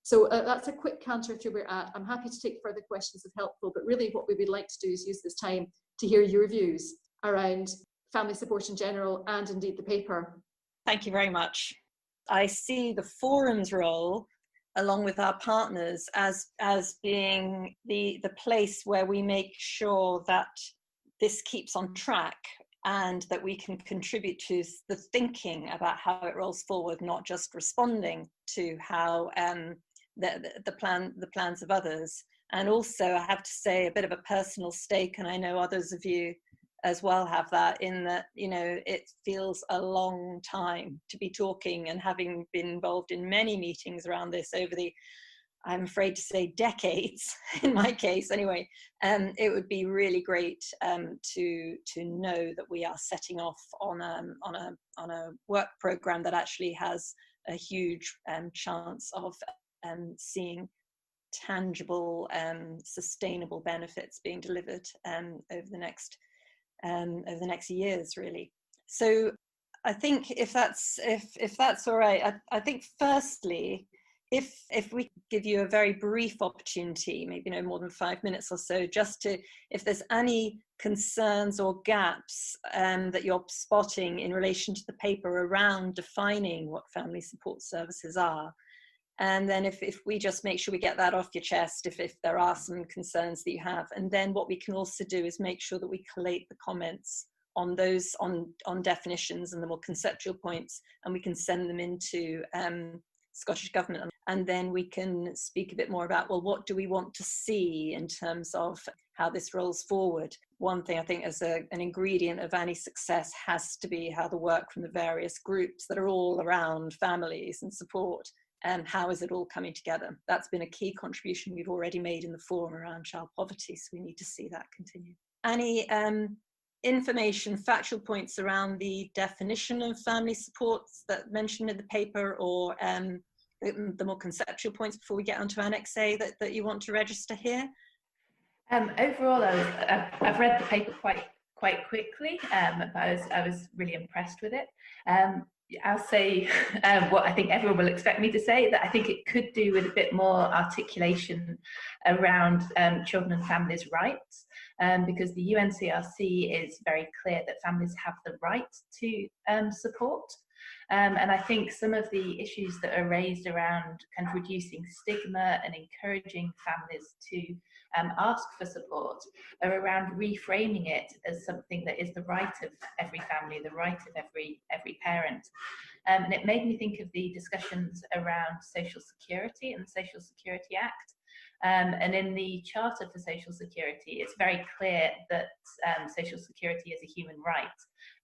So that's a quick canter through where we're at. I'm happy to take further questions if helpful, but really what we would like to do is use this time to hear your views around family support in general and indeed the paper. Thank you very much. I see the forum's role along with our partners as being the place where we make sure that this keeps on track and that we can contribute to the thinking about how it rolls forward, not just responding to how the plans of others. And also, I have to say, a bit of a personal stake, and I know others of you as well have that, in that, you know, it feels a long time to be talking, and having been involved in many meetings around this over the, I'm afraid to say, decades, in my case anyway, it would be really great to know that we are setting off on a work program that actually has a huge chance of seeing tangible, sustainable benefits being delivered over the next years, really. So I think if that's all right, I think firstly, if we give you a very brief opportunity, maybe no more than 5 minutes or so, just to, if there's any concerns or gaps that you're spotting in relation to the paper around defining what family support services are. And then if we just make sure we get that off your chest, if there are some concerns that you have. And then what we can also do is make sure that we collate the comments on those, on definitions and the more conceptual points, and we can send them into Scottish Government. And then we can speak a bit more about, well, what do we want to see in terms of how this rolls forward? One thing I think as an ingredient of any success has to be how the work from the various groups that are all around families and support, and how is it all coming together? That's been a key contribution we've already made in the forum around child poverty, so we need to see that continue. Any information, factual points around the definition of family supports that mentioned in the paper, or the more conceptual points before we get onto Annex A that you want to register here? Overall, I've read the paper quite quickly, but I was really impressed with it. I'll say what I think everyone will expect me to say, that I think it could do with a bit more articulation around children and families' rights, because the UNCRC is very clear that families have the right to support. And I think some of the issues that are raised around kind of reducing stigma and encouraging families to ask for support are around reframing it as something that is the right of every family, the right of every parent. And it made me think of the discussions around social security and the Social Security Act. And in the Charter for Social Security, it's very clear that social security is a human right.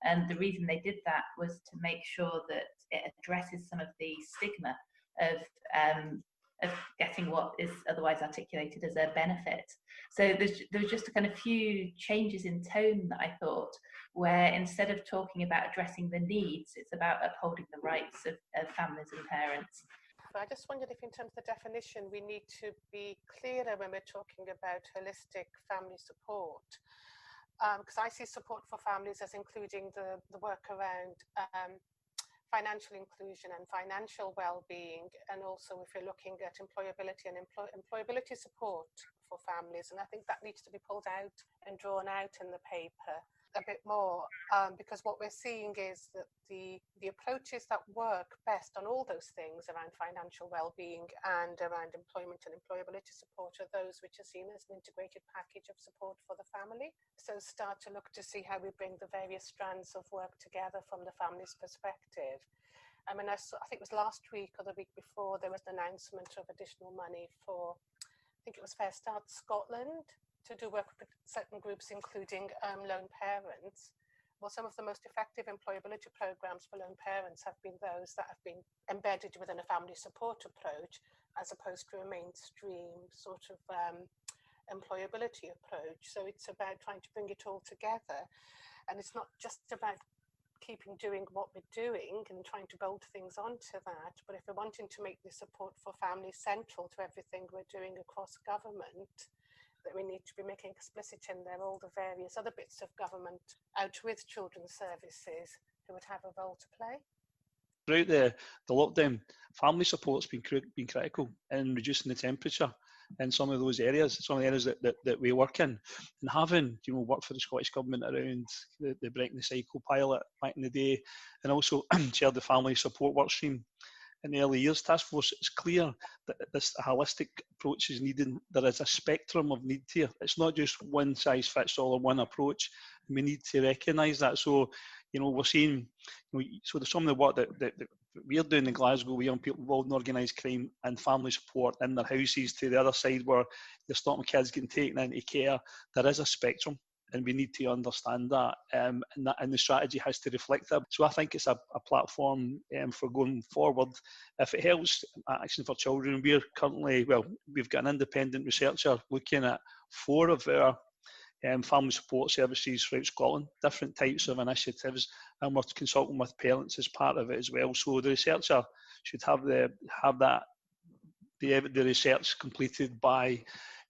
And the reason they did that was to make sure that it addresses some of the stigma of getting what is otherwise articulated as a benefit. So there was just a kind of few changes in tone that I thought, where instead of talking about addressing the needs, it's about upholding the rights of families and parents. I just wondered if in terms of the definition, we need to be clearer when we're talking about holistic family support. Because I see support for families as including the work around financial inclusion and financial well-being, and also if you're looking at employability and employability support for families. And I think that needs to be pulled out and drawn out in the paper a bit more, because what we're seeing is that the approaches that work best on all those things around financial well-being and around employment and employability support are those which are seen as an integrated package of support for the family. So start to look to see how we bring the various strands of work together from the family's perspective. I mean, I think it was last week or the week before, there was an announcement of additional money for, I think it was Fair Start Scotland, to do work with certain groups, including lone parents. Well, some of the most effective employability programs for lone parents have been those that have been embedded within a family support approach, as opposed to a mainstream sort of employability approach. So it's about trying to bring it all together. And it's not just about doing what we're doing and trying to bolt things onto that, but if we're wanting to make the support for families central to everything we're doing across government, that we need to be making explicit in there all the various other bits of government out with children's services who would have a role to play. Throughout the lockdown, family support's been critical in reducing the temperature in some of those areas, some of the areas that we work in. And having, worked for the Scottish Government around the Breaking the Cycle pilot back in the day, and also chaired the family support work stream in the early years task force, it's clear that this holistic approach is needed. There is a spectrum of need here. It's not just one size fits all or one approach. We need to recognise that. So, we're seeing, so there's some of the work that we're doing in Glasgow with young people involved in organised crime and family support in their houses, to the other side where they're stopping kids getting taken into care. There is a spectrum, and we need to understand that, and the strategy has to reflect that. So I think it's a platform for going forward. If it helps Action for Children, we've got an independent researcher looking at 4 of our family support services throughout Scotland, different types of initiatives, and we're consulting with parents as part of it as well. So the researcher should have the research completed by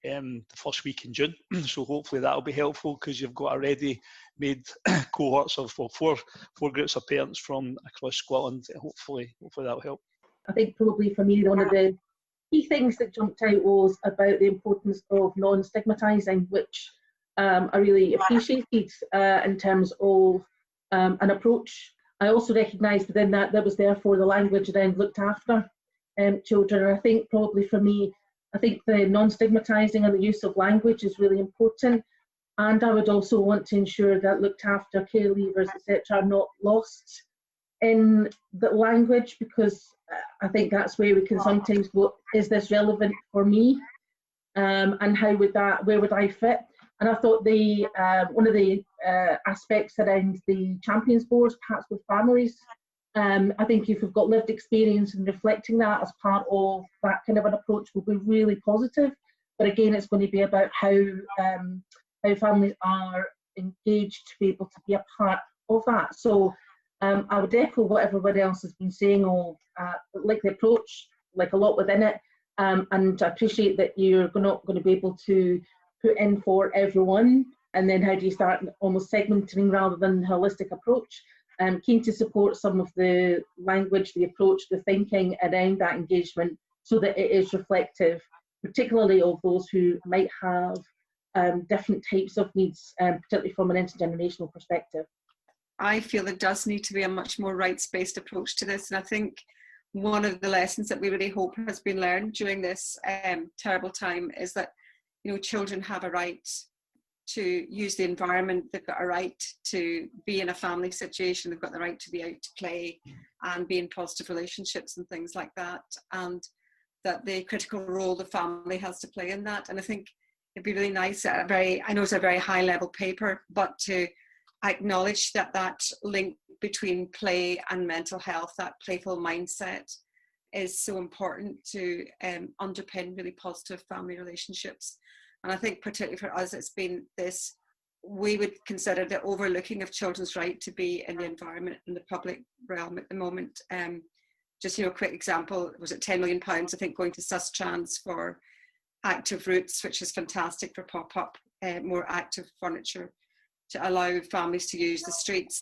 the first week in June. So hopefully that'll be helpful, because you've got already made cohorts of four groups of parents from across Scotland. Hopefully that'll help. I think probably for me, one of the key things that jumped out was about the importance of non-stigmatising, which I really appreciated in terms of an approach. I also recognised within that was therefore the language around looked after children. And I think probably for me, I think the non-stigmatising and the use of language is really important. And I would also want to ensure that looked after care leavers, etc., are not lost in the language, because I think that's where we can sometimes go, is this relevant for me? And where would I fit? And I thought one of the aspects around the champions boards, perhaps with families, I think if we've got lived experience and reflecting that as part of that kind of an approach will be really positive. But again, it's going to be about how families are engaged to be able to be a part of that. So I would echo what everybody else has been saying, like the approach, like a lot within it. And I appreciate that you're not going to be able to put in for everyone, and then how do you start almost segmenting rather than holistic approach. I'm keen to support some of the language, the approach, the thinking around that engagement, so that it is reflective, particularly of those who might have different types of needs, particularly from an intergenerational perspective. I feel there does need to be a much more rights-based approach to this, and I think one of the lessons that we really hope has been learned during this terrible time is that children have a right to use the environment. They've got a right to be in a family situation. They've got the right to be out to play and be in positive relationships and things like that. And that the critical role the family has to play in that. And I think it'd be really nice I know it's a very high level paper, but to acknowledge that link between play and mental health, that playful mindset, is so important to underpin really positive family relationships. And I think particularly for us, it's been this, we would consider the overlooking of children's right to be in the environment in the public realm at the moment. Just, a quick example, was it £10 million, I think, going to SUSTRANS for active routes, which is fantastic for pop-up, more active furniture to allow families to use the streets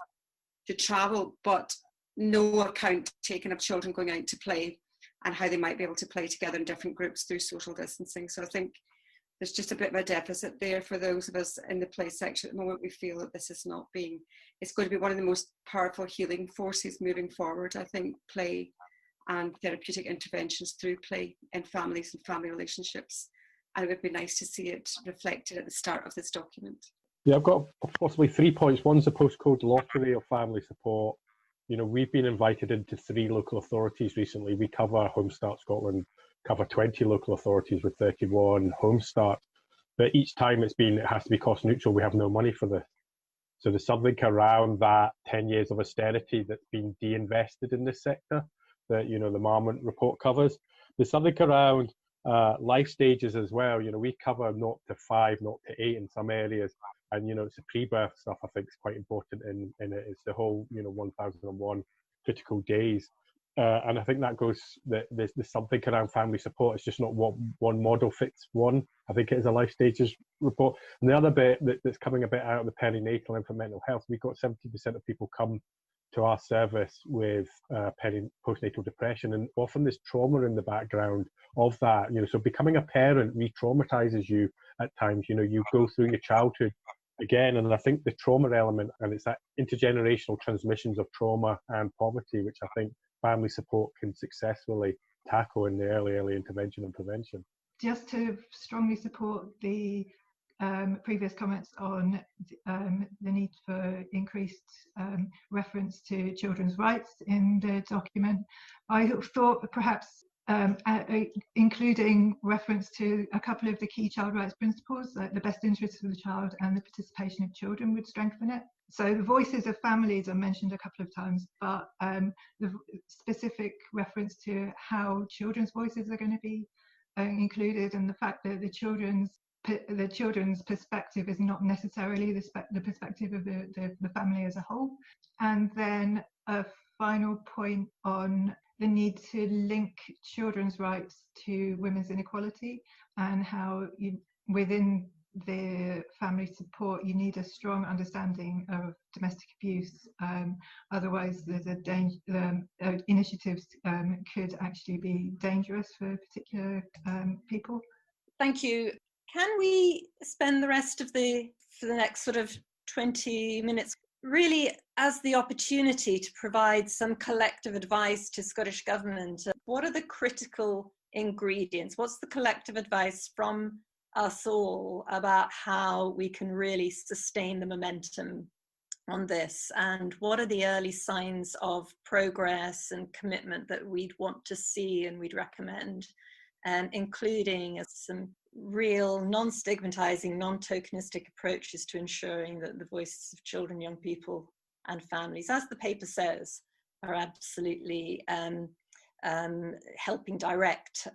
to travel, but no account taken of children going out to play and how they might be able to play together in different groups through social distancing. So I think there's just a bit of a deficit there for those of us in the play section at the moment. We feel that this is not being, it's going to be one of the most powerful healing forces moving forward. I think play and therapeutic interventions through play in families and family relationships. And it would be nice to see it reflected at the start of this document. Yeah, I've got possibly 3 points. One's the postcode lottery of family support. We've been invited into 3 local authorities recently. We cover Home Start Scotland, cover 20 local authorities with 31 Home Start. But each time it has to be cost neutral. We have no money for this. So there's something around that 10 years of austerity that's been de-invested in this sector that, the Marmont report covers. There's something around life stages as well. We cover 0 to 5, 0 to 8 in some areas. And, it's the pre-birth stuff I think is quite important in it. It's the whole, 1001 critical days. And I think that goes, there's something around family support. It's just not what one model fits one. I think it is a life stages report. And the other bit that's coming a bit out of the perinatal and for mental health, we've got 70% of people come to our service with postnatal depression, and often there's trauma in the background of that. So becoming a parent re-traumatizes you at times. You go through your childhood again, and I think the trauma element, and it's that intergenerational transmissions of trauma and poverty, which I think family support can successfully tackle in the early intervention and prevention. Just to strongly support the previous comments on the need for increased reference to children's rights in the document, I thought perhaps including reference to a couple of the key child rights principles, like the best interests of the child and the participation of children, would strengthen it. So the voices of families are mentioned a couple of times, but the specific reference to how children's voices are going to be included, and the fact that the children's perspective is not necessarily the perspective of the family as a whole. And then a final point on the need to link children's rights to women's inequality, and how within the family support you need a strong understanding of domestic abuse. Otherwise there's a danger, initiatives could actually be dangerous for particular people. Thank you. Can we spend the rest of for the next sort of 20 minutes really as the opportunity to provide some collective advice to Scottish Government? What are the critical ingredients? What's the collective advice from us all about how we can really sustain the momentum on this? And what are the early signs of progress and commitment that we'd want to see and we'd recommend, including some real non-stigmatizing, non-tokenistic approaches to ensuring that the voices of children, young people and families, as the paper says, are absolutely helping direct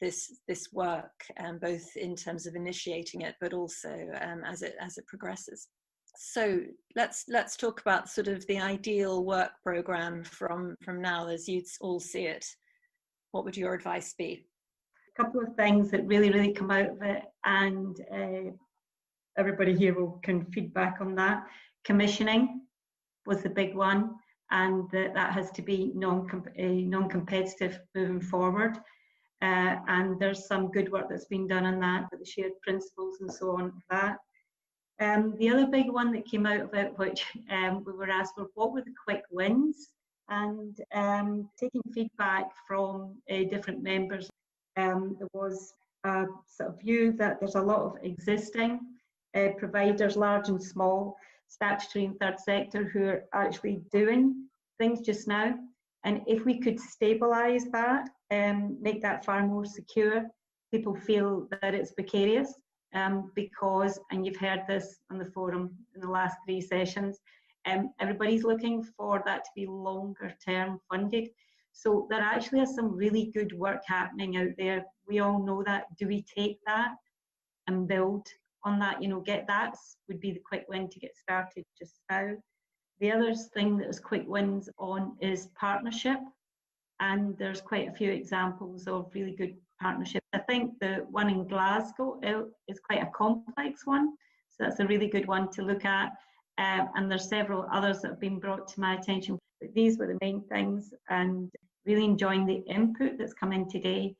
this work, both in terms of initiating it, but also as it progresses. So let's talk about sort of the ideal work program from now as you all see it. What would your advice be? A couple of things that really come out of it, and everybody here can feedback on that. Commissioning was the big one, and that has to be non-competitive moving forward. And there's some good work that's been done on that, with the shared principles and so on. That. The other big one that came out of it, which we were asked for, what were the quick wins? And taking feedback from different members, there was a sort of view that there's a lot of existing providers, large and small, statutory and third sector, who are actually doing things just now. And if we could stabilise that, make that far more secure, people feel that it's precarious because, and you've heard this on the forum in the last 3 sessions, everybody's looking for that to be longer term funded. So there actually is some really good work happening out there. We all know that. Do we take that and build on that? You know, get that would be the quick win to get started just now. The other thing that is quick wins on is partnership. And there's quite a few examples of really good partnerships. I think the one in Glasgow is quite a complex one. So that's a really good one to look at. And there's several others that have been brought to my attention. But these were the main things, and really enjoying the input that's come in today,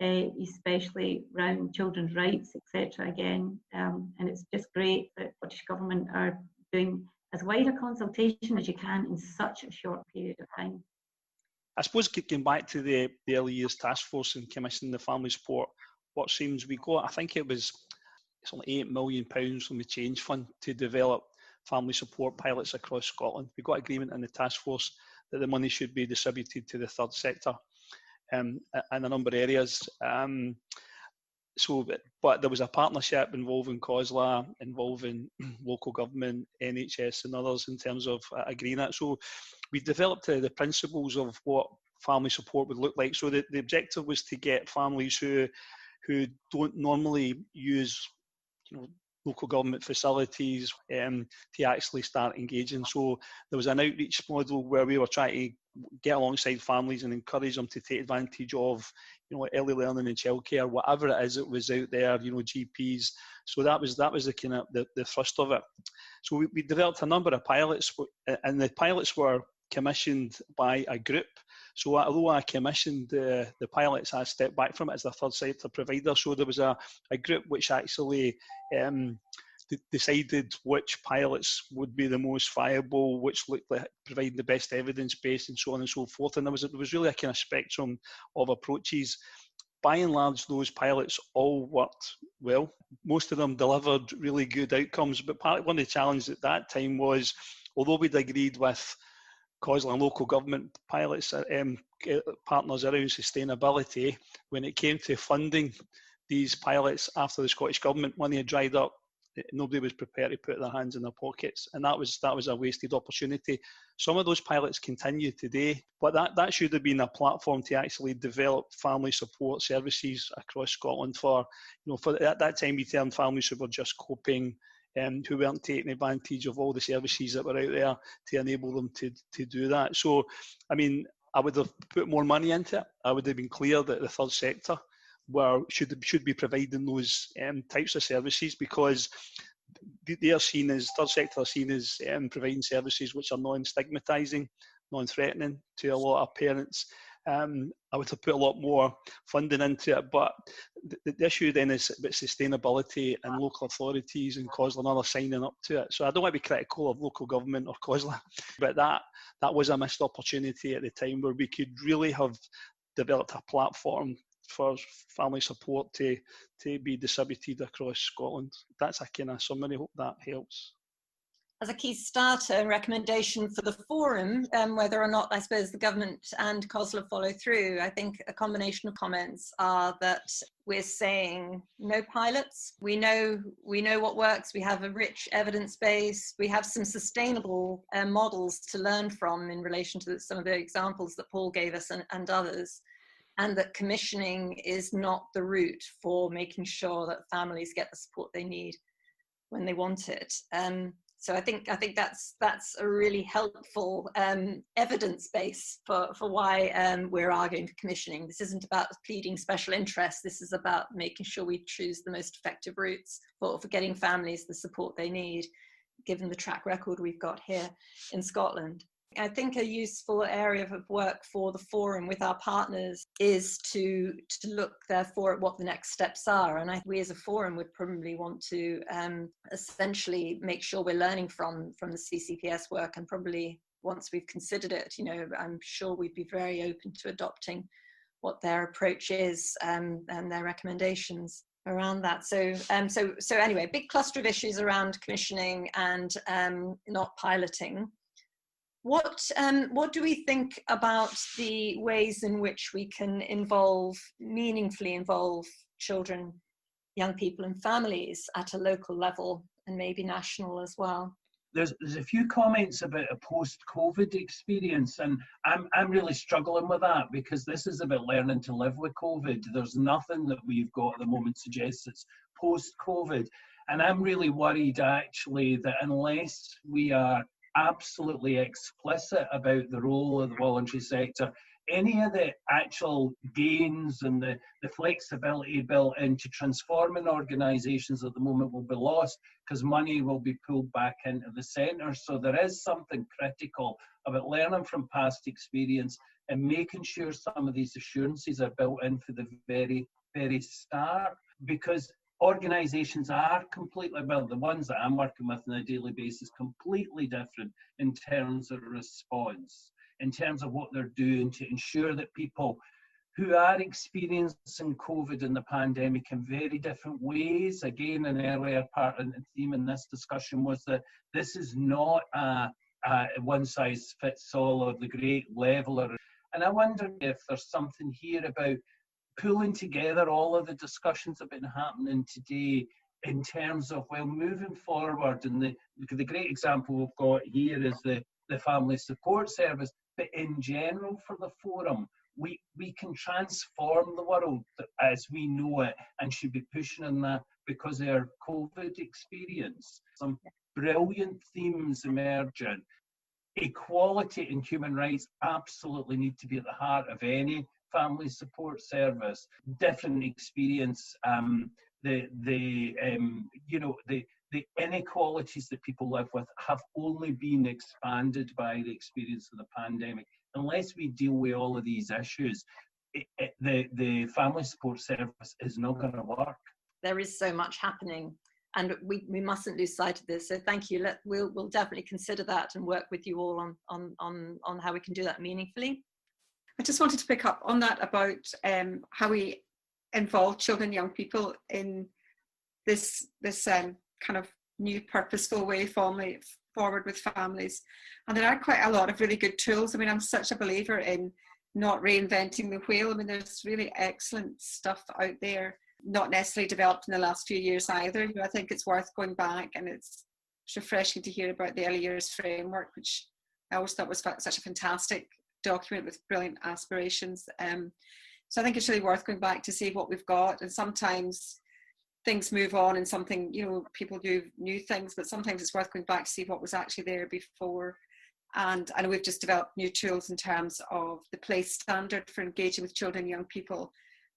especially around children's rights, etc. again. And it's just great that Scottish Government are doing as wide a consultation as you can in such a short period of time. I suppose getting back to the early years task force and commissioning the family support, what seems we got, I think it's only £8 million from the Change Fund to develop family support pilots across Scotland. We got agreement in the task force that the money should be distributed to the third sector in a number of areas. But there was a partnership involving COSLA, involving local government, NHS and others in terms of agreeing that. So we developed the principles of what family support would look like. So the objective was to get families who don't normally use, local government facilities to actually start engaging. So there was an outreach model where we were trying to get alongside families and encourage them to take advantage of, early learning and childcare, whatever it is that was out there, GPs. So that was the kind of the thrust of it. So we developed a number of pilots, and the pilots were commissioned by a group. So although I commissioned the pilots, I stepped back from it as a third sector provider. So there was a group which actually decided which pilots would be the most viable, which looked like providing the best evidence base, and so on and so forth. And there was really a kind of spectrum of approaches. By and large, those pilots all worked well. Most of them delivered really good outcomes, but one of the challenges at that time was, although we'd agreed with COSLA and local government pilots, partners around sustainability, when it came to funding these pilots after the Scottish Government money had dried up, nobody was prepared to put their hands in their pockets, and that was a wasted opportunity. Some of those pilots continue today, but that should have been a platform to actually develop family support services across Scotland for at that time we termed families who were just coping, who weren't taking advantage of all the services that were out there to enable them to do that. So, I mean, I would have put more money into it. I would have been clear that the third sector should be providing those types of services, because they are seen as, third sector are seen as providing services which are non-stigmatising, non-threatening to a lot of parents. I would have put a lot more funding into it, but the issue then is about sustainability, and local authorities and COSLA and others signing up to it. So I don't want to be critical of local government or COSLA, but that was a missed opportunity at the time where we could really have developed a platform for family support to be distributed across Scotland. That's a kind of summary. Hope that helps. As a key starter and recommendation for the forum, whether or not I suppose the government and COSLA follow through, I think a combination of comments are that we're saying no pilots. We know what works. We have a rich evidence base. We have some sustainable models to learn from in relation to some of the examples that Paul gave us and others. And that commissioning is not the route for making sure that families get the support they need when they want it. So I think that's a really helpful evidence base for why we're arguing for commissioning. This isn't about pleading special interest. This is about making sure we choose the most effective routes for getting families the support they need, given the track record we've got here in Scotland. I think a useful area of work for the forum with our partners is to look therefore at what the next steps are. And we as a forum would probably want to essentially make sure we're learning from the CCPS work, and probably once we've considered it, I'm sure we'd be very open to adopting what their approach is and their recommendations around that. So anyway, big cluster of issues around commissioning and not piloting. What do we think about the ways in which we can meaningfully involve children, young people and families at a local level and maybe national as well? There's a few comments about a post-COVID experience, and I'm really struggling with that, because this is about learning to live with COVID. There's nothing that we've got at the moment suggests it's post-COVID. And I'm really worried actually that unless we are absolutely explicit about the role of the voluntary sector, any of the actual gains and the flexibility built into transforming organisations at the moment will be lost, because money will be pulled back into the centre. So there is something critical about learning from past experience and making sure some of these assurances are built in for the very, very start, because organisations are completely, well, the ones that I'm working with on a daily basis, completely different in terms of response, in terms of what they're doing to ensure that people who are experiencing COVID and the pandemic in very different ways, again, an earlier part of the theme in this discussion was that this is not a one-size-fits-all or the great leveler. And I wonder if there's something here about pulling together all of the discussions that have been happening today in terms of, well, moving forward, and the great example we've got here is the family support service, but in general for the forum, we can transform the world as we know it, and should be pushing on that because of our COVID experience. Some brilliant themes emerging. Equality and human rights absolutely need to be at the heart of any family support service. Different experience, the inequalities that people live with have only been expanded by the experience of the pandemic. Unless we deal with all of these issues, the family support service is not going to work. There is so much happening and we mustn't lose sight of this. So thank you. We'll definitely consider that and work with you all on how we can do that meaningfully. I just wanted to pick up on that about how we involve children and young people in this kind of new purposeful way forward with families. And there are quite a lot of really good tools. I mean, I'm such a believer in not reinventing the wheel. I mean, there's really excellent stuff out there, not necessarily developed in the last few years either. I think it's worth going back, and it's refreshing to hear about the early years framework, which I always thought was such a fantastic document with brilliant aspirations. So I think it's really worth going back to see what we've got. And sometimes things move on and something, people do new things, but sometimes it's worth going back to see what was actually there before. And I know we've just developed new tools in terms of the place standard for engaging with children and young people.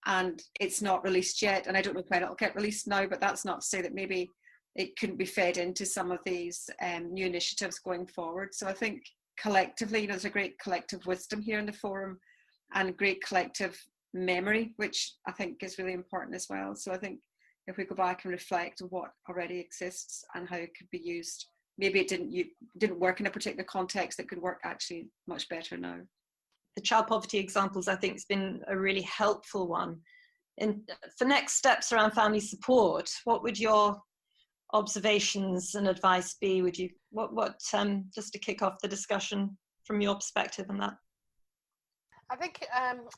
And it's not released yet. And I don't know when it'll get released now, but that's not to say that maybe it couldn't be fed into some of these new initiatives going forward. So I think collectively, there's a great collective wisdom here in the forum and great collective memory, which I think is really important as well. So I think if we go back and reflect on what already exists and how it could be used, maybe it didn't work in a particular context that could work actually much better now. The child poverty examples, I think, has been a really helpful one. And for next steps around family support, what would your observations and advice be? Would you just to kick off the discussion from your perspective on that? I think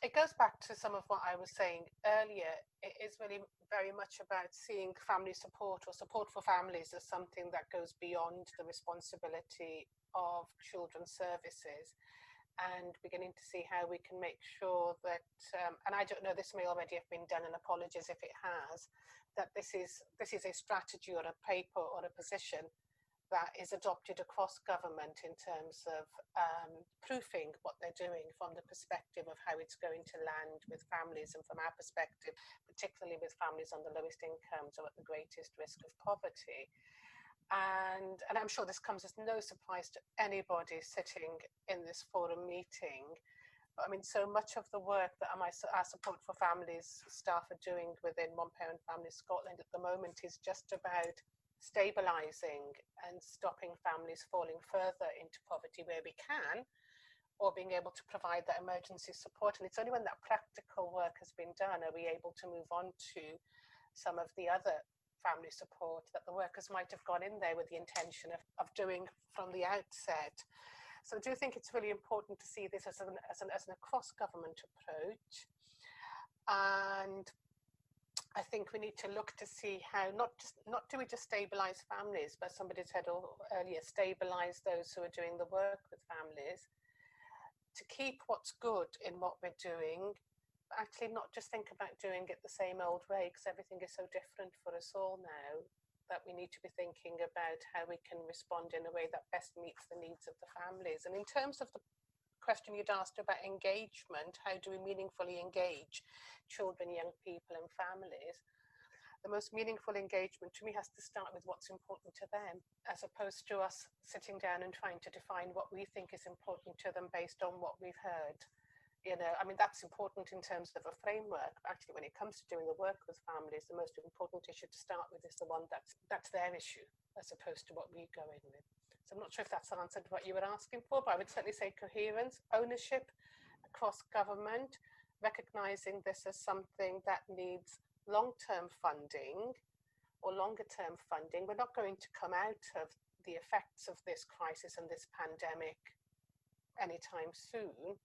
it goes back to some of what I was saying earlier. It is really very much about seeing family support or support for families as something that goes beyond the responsibility of children's services, and beginning to see how we can make sure that, and I don't know, this may already have been done, and apologies if it has, that this is a strategy or a paper or a position that is adopted across government in terms of proofing what they're doing from the perspective of how it's going to land with families, and from our perspective, particularly with families on the lowest incomes or at the greatest risk of poverty. And I'm sure this comes as no surprise to anybody sitting in this forum meeting. But I mean, so much of the work that our Support for Families staff are doing within One Parent Families Scotland at the moment is just about stabilising and stopping families falling further into poverty where we can, or being able to provide that emergency support. And it's only when that practical work has been done are we able to move on to some of the other family support that the workers might have gone in there with the intention of doing from the outset. So I do think it's really important to see this as an across government approach. And I think we need to look to see how not do we just stabilise families, but somebody said earlier, stabilise those who are doing the work with families, to keep what's good in what we're doing, but actually not just think about doing it the same old way, because everything is so different for us all now, that we need to be thinking about how we can respond in a way that best meets the needs of the families. And in terms of the question you'd asked about engagement, how do we meaningfully engage children, young people and families? The most meaningful engagement to me has to start with what's important to them, as opposed to us sitting down and trying to define what we think is important to them based on what we've heard. I mean, that's important in terms of a framework, but actually when it comes to doing the work with families, the most important issue to start with is the one that's their issue, as opposed to what we go in with. So I'm not sure if that's answered what you were asking for, but I would certainly say coherence, ownership across government, recognising this as something that needs long-term funding or longer-term funding. We're not going to come out of the effects of this crisis and this pandemic anytime soon.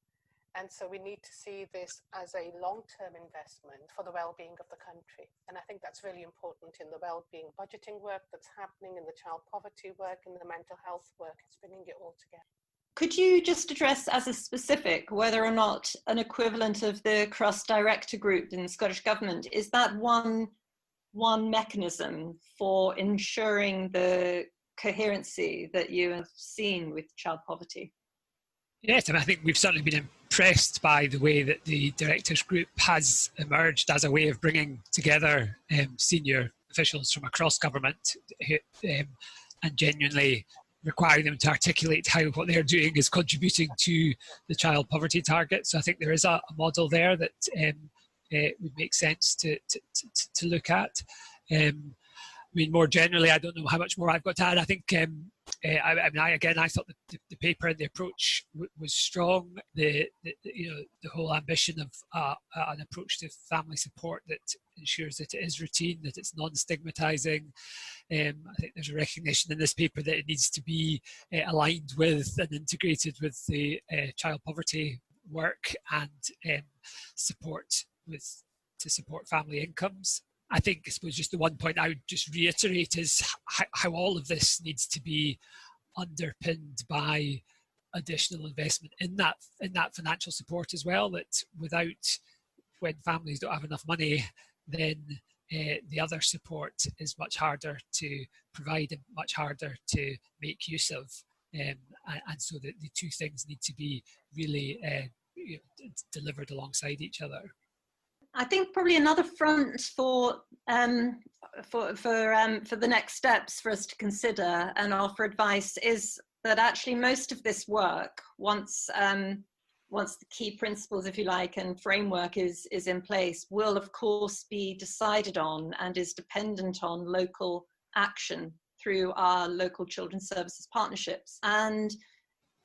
And so we need to see this as a long-term investment for the well-being of the country. And I think that's really important in the well-being budgeting work that's happening, in the child poverty work, in the mental health work. It's bringing it all together. Could you just address as a specific whether or not an equivalent of the CRUST Director Group in the Scottish Government, is that one mechanism for ensuring the coherency that you have seen with child poverty? Yes, and I think we've certainly been impressed by the way that the Directors Group has emerged as a way of bringing together senior officials from across government and genuinely requiring them to articulate how what they're doing is contributing to the child poverty target. So I think there is a model there that would make sense to look at. mean, more generally, I don't know how much more I've got to add. I think, I thought the paper and the approach was strong. The whole ambition of an approach to family support that ensures that it is routine, that it's non-stigmatising. I think there's a recognition in this paper that it needs to be aligned with and integrated with the child poverty work and support to support family incomes. I think, I suppose, just the one point I would just reiterate is how all of this needs to be underpinned by additional investment in that financial support as well. That without, when families don't have enough money, then the other support is much harder to provide and much harder to make use of. And so the two things need to be really delivered alongside each other. I think probably another front for the next steps for us to consider and offer advice is that actually most of this work, once the key principles, if you like, and framework is in place, will of course be decided on and is dependent on local action through our local children's services partnerships. And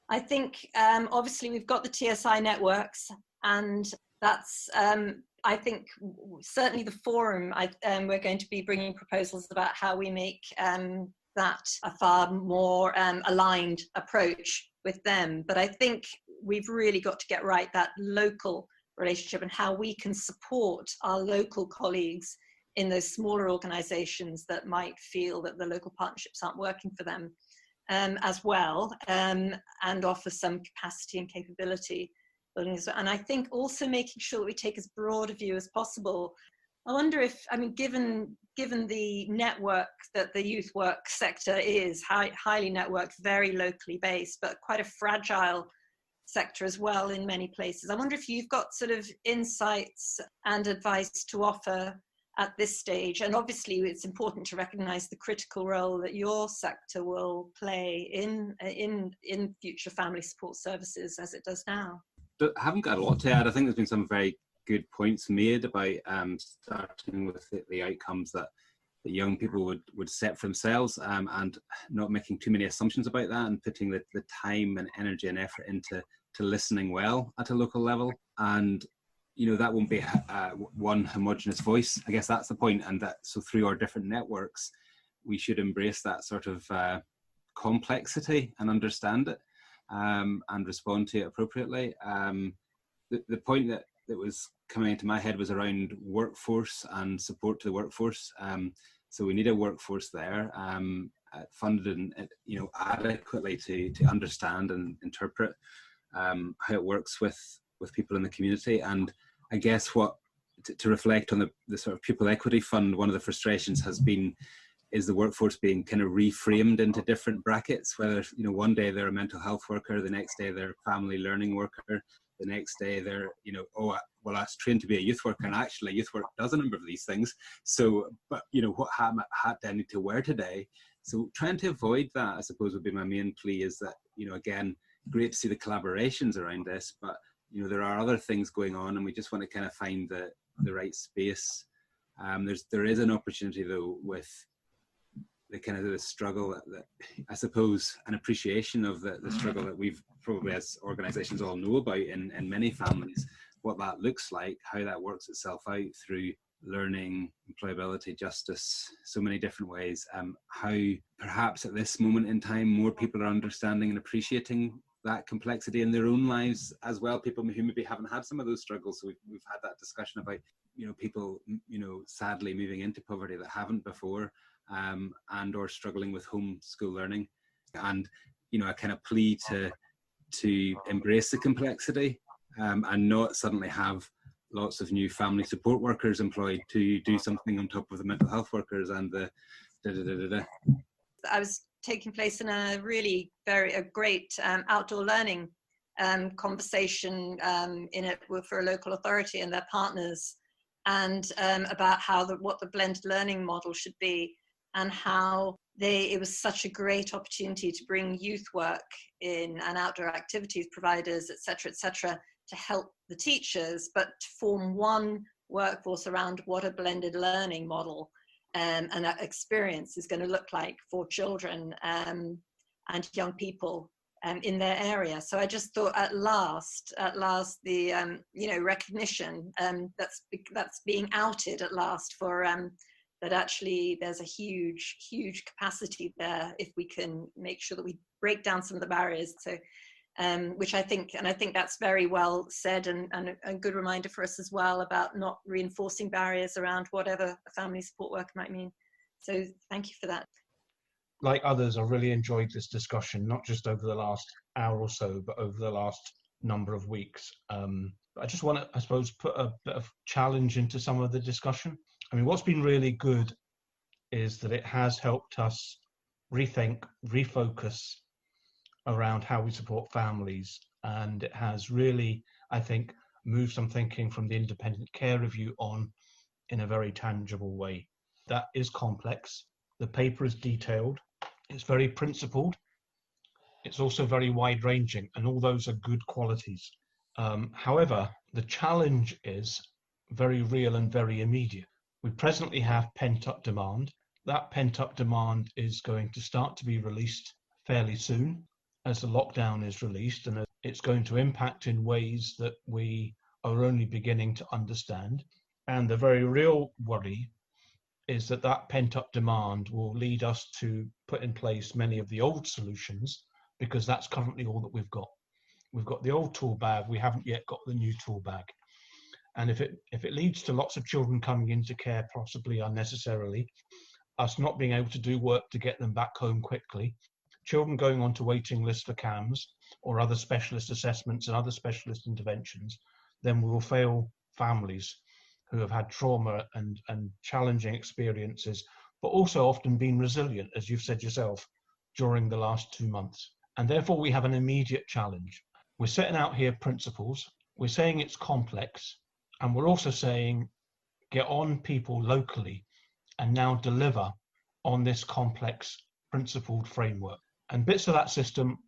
I think obviously we've got the TSI networks, and that's I think certainly the forum, we're going to be bringing proposals about how we make that a far more aligned approach with them. But I think we've really got to get right that local relationship and how we can support our local colleagues in those smaller organisations that might feel that the local partnerships aren't working for them as well, and offer some capacity and capability. And I think also making sure that we take as broad a view as possible. I wonder if, given the network that the youth work sector is, highly networked, very locally based, but quite a fragile sector as well in many places. I wonder if you've got sort of insights and advice to offer at this stage. And obviously it's important to recognise the critical role that your sector will play in future family support services as it does now. I haven't got a lot to add. I think there's been some very good points made about starting with the outcomes that young people would set for themselves, and not making too many assumptions about that, and putting the time and energy and effort into listening well at a local level. And that won't be one homogenous voice. I guess that's the point. And so through our different networks, we should embrace that sort of complexity and understand it. And respond to it appropriately. The point that was coming into my head was around workforce and support to the workforce. So we need a workforce there, funded and adequately to understand and interpret how it works with people in the community. And I guess to reflect on the sort of pupil equity fund, one of the frustrations has been is the workforce being kind of reframed into different brackets, whether, one day they're a mental health worker, the next day they're a family learning worker, the next day they're, I was trained to be a youth worker, and actually youth work does a number of these things. So, but, what hat do I need to wear today? So trying to avoid that, I suppose, would be my main plea, is that, again, great to see the collaborations around this, but, there are other things going on, and we just want to kind of find the right space. There is an opportunity, though, with the kind of the struggle that I suppose, an appreciation of the struggle that we've probably as organisations all know about in many families, what that looks like, how that works itself out through learning, employability, justice, so many different ways. How perhaps at this moment in time more people are understanding and appreciating that complexity in their own lives as well. People who maybe haven't had some of those struggles. So we've had that discussion about people sadly moving into poverty that haven't before. And or struggling with homeschool learning, and a kind of plea to embrace the complexity, and not suddenly have lots of new family support workers employed to do something on top of the mental health workers and the I was taking place in a really a great outdoor learning conversation in it for a local authority and their partners, and about what the blended learning model should be. And how it was such a great opportunity to bring youth work in and outdoor activities providers, et cetera, to help the teachers, but to form one workforce around what a blended learning model and that experience is going to look like for children and young people in their area. So I just thought at last the recognition that's being outed at last for that actually there's a huge capacity there if we can make sure that we break down some of the barriers. So which I think that's very well said, and a good reminder for us as well about not reinforcing barriers around whatever a family support worker might mean. So thank you for that. Like others, I really enjoyed this discussion, not just over the last hour or so, but over the last number of weeks. I just want to, I suppose, put a bit of challenge into some of the discussion. I mean, what's been really good is that it has helped us rethink, refocus around how we support families. And it has really, I think, moved some thinking from the independent care review on in a very tangible way. That is complex. The paper is detailed. It's very principled. It's also very wide-ranging, and all those are good qualities. However, the challenge is very real and very immediate. We presently have pent-up demand. That pent-up demand is going to start to be released fairly soon as the lockdown is released, and it's going to impact in ways that we are only beginning to understand. And the very real worry is that that pent-up demand will lead us to put in place many of the old solutions, because that's currently all that we've got. We've got the old tool bag, we haven't yet got the new tool bag. And if it leads to lots of children coming into care, possibly unnecessarily, us not being able to do work to get them back home quickly, children going onto waiting lists for CAMS or other specialist assessments and other specialist interventions, then we will fail families who have had trauma and challenging experiences, but also often been resilient, as you've said yourself, during the last 2 months. And therefore we have an immediate challenge. We're setting out here principles, we're saying it's complex, and we're also saying get on people locally and now deliver on this complex principled framework. And bits of that system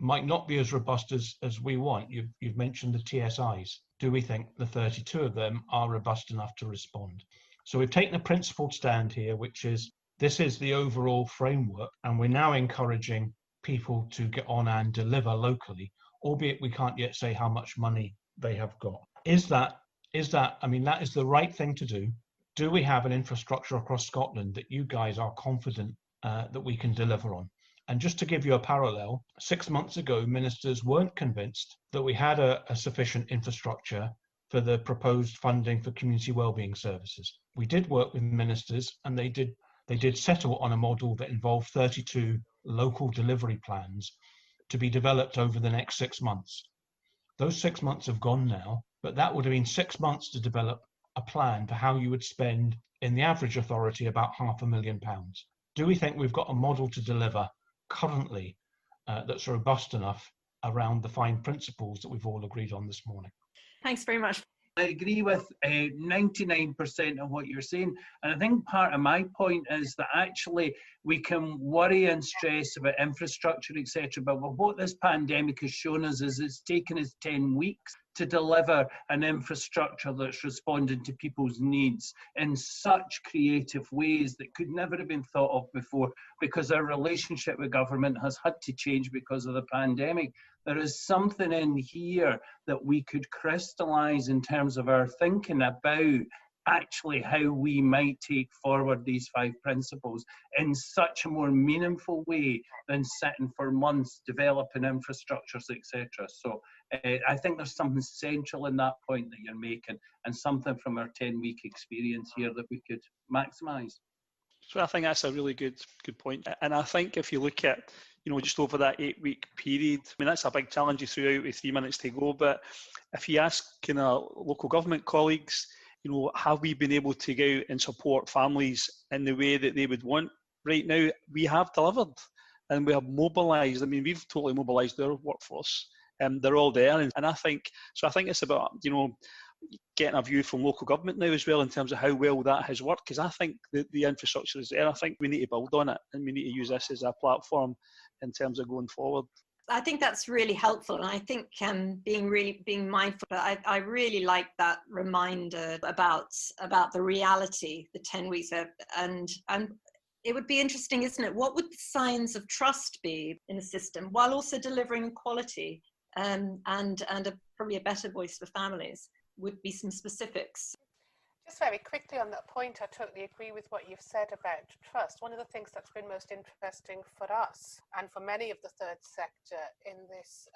might not be as robust as we want. You've mentioned the TSIs. Do we think the 32 of them are robust enough to respond? So we've taken a principled stand here, which is this is the overall framework, and we're now encouraging people to get on and deliver locally, albeit we can't yet say how much money they have got. Is that, I mean, that is the right thing to do. Do we have an infrastructure across Scotland that you guys are confident that we can deliver on? And just to give you a parallel, 6 months ago, ministers weren't convinced that we had a sufficient infrastructure for the proposed funding for community wellbeing services. We did work with ministers, and they did settle on a model that involved 32 local delivery plans to be developed over the next 6 months. Those 6 months have gone now, but that would have been 6 months to develop a plan for how you would spend, in the average authority, about £500,000. Do we think we've got a model to deliver currently that's robust enough around the fine principles that we've all agreed on this morning? Thanks very much. I agree with 99% of what you're saying, and I think part of my point is that actually we can worry and stress about infrastructure, etc., but what this pandemic has shown us is it's taken us 10 weeks to deliver an infrastructure that's responding to people's needs in such creative ways that could never have been thought of before, because our relationship with government has had to change because of the pandemic. There is something in here that we could crystallise in terms of our thinking about actually how we might take forward these 5 principles in such a more meaningful way than sitting for months developing infrastructures, etc. So I think there's something central in that point that you're making, and something from our 10-week experience here that we could maximise. So I think that's a really good point. And I think if you look at, just over that 8-week period, I mean, that's a big challenge you threw out with 3 minutes to go. But if you ask kind of local government colleagues, have we been able to go out and support families in the way that they would want right now? We have delivered, and we have mobilised. I mean, we've totally mobilised our workforce. They're all there, and I think it's about getting a view from local government now as well in terms of how well that has worked, because I think the infrastructure is there. I think we need to build on it, and we need to use this as a platform in terms of going forward. I think that's really helpful, and I think being mindful. I really like that reminder about the reality, the 10 weeks, and it would be interesting, isn't it? What would the signs of trust be in the system, while also delivering quality and probably a better voice for families? Would be some specifics. Just very quickly on that point, I totally agree with what you've said about trust. One of the things that's been most interesting for us and for many of the third sector in this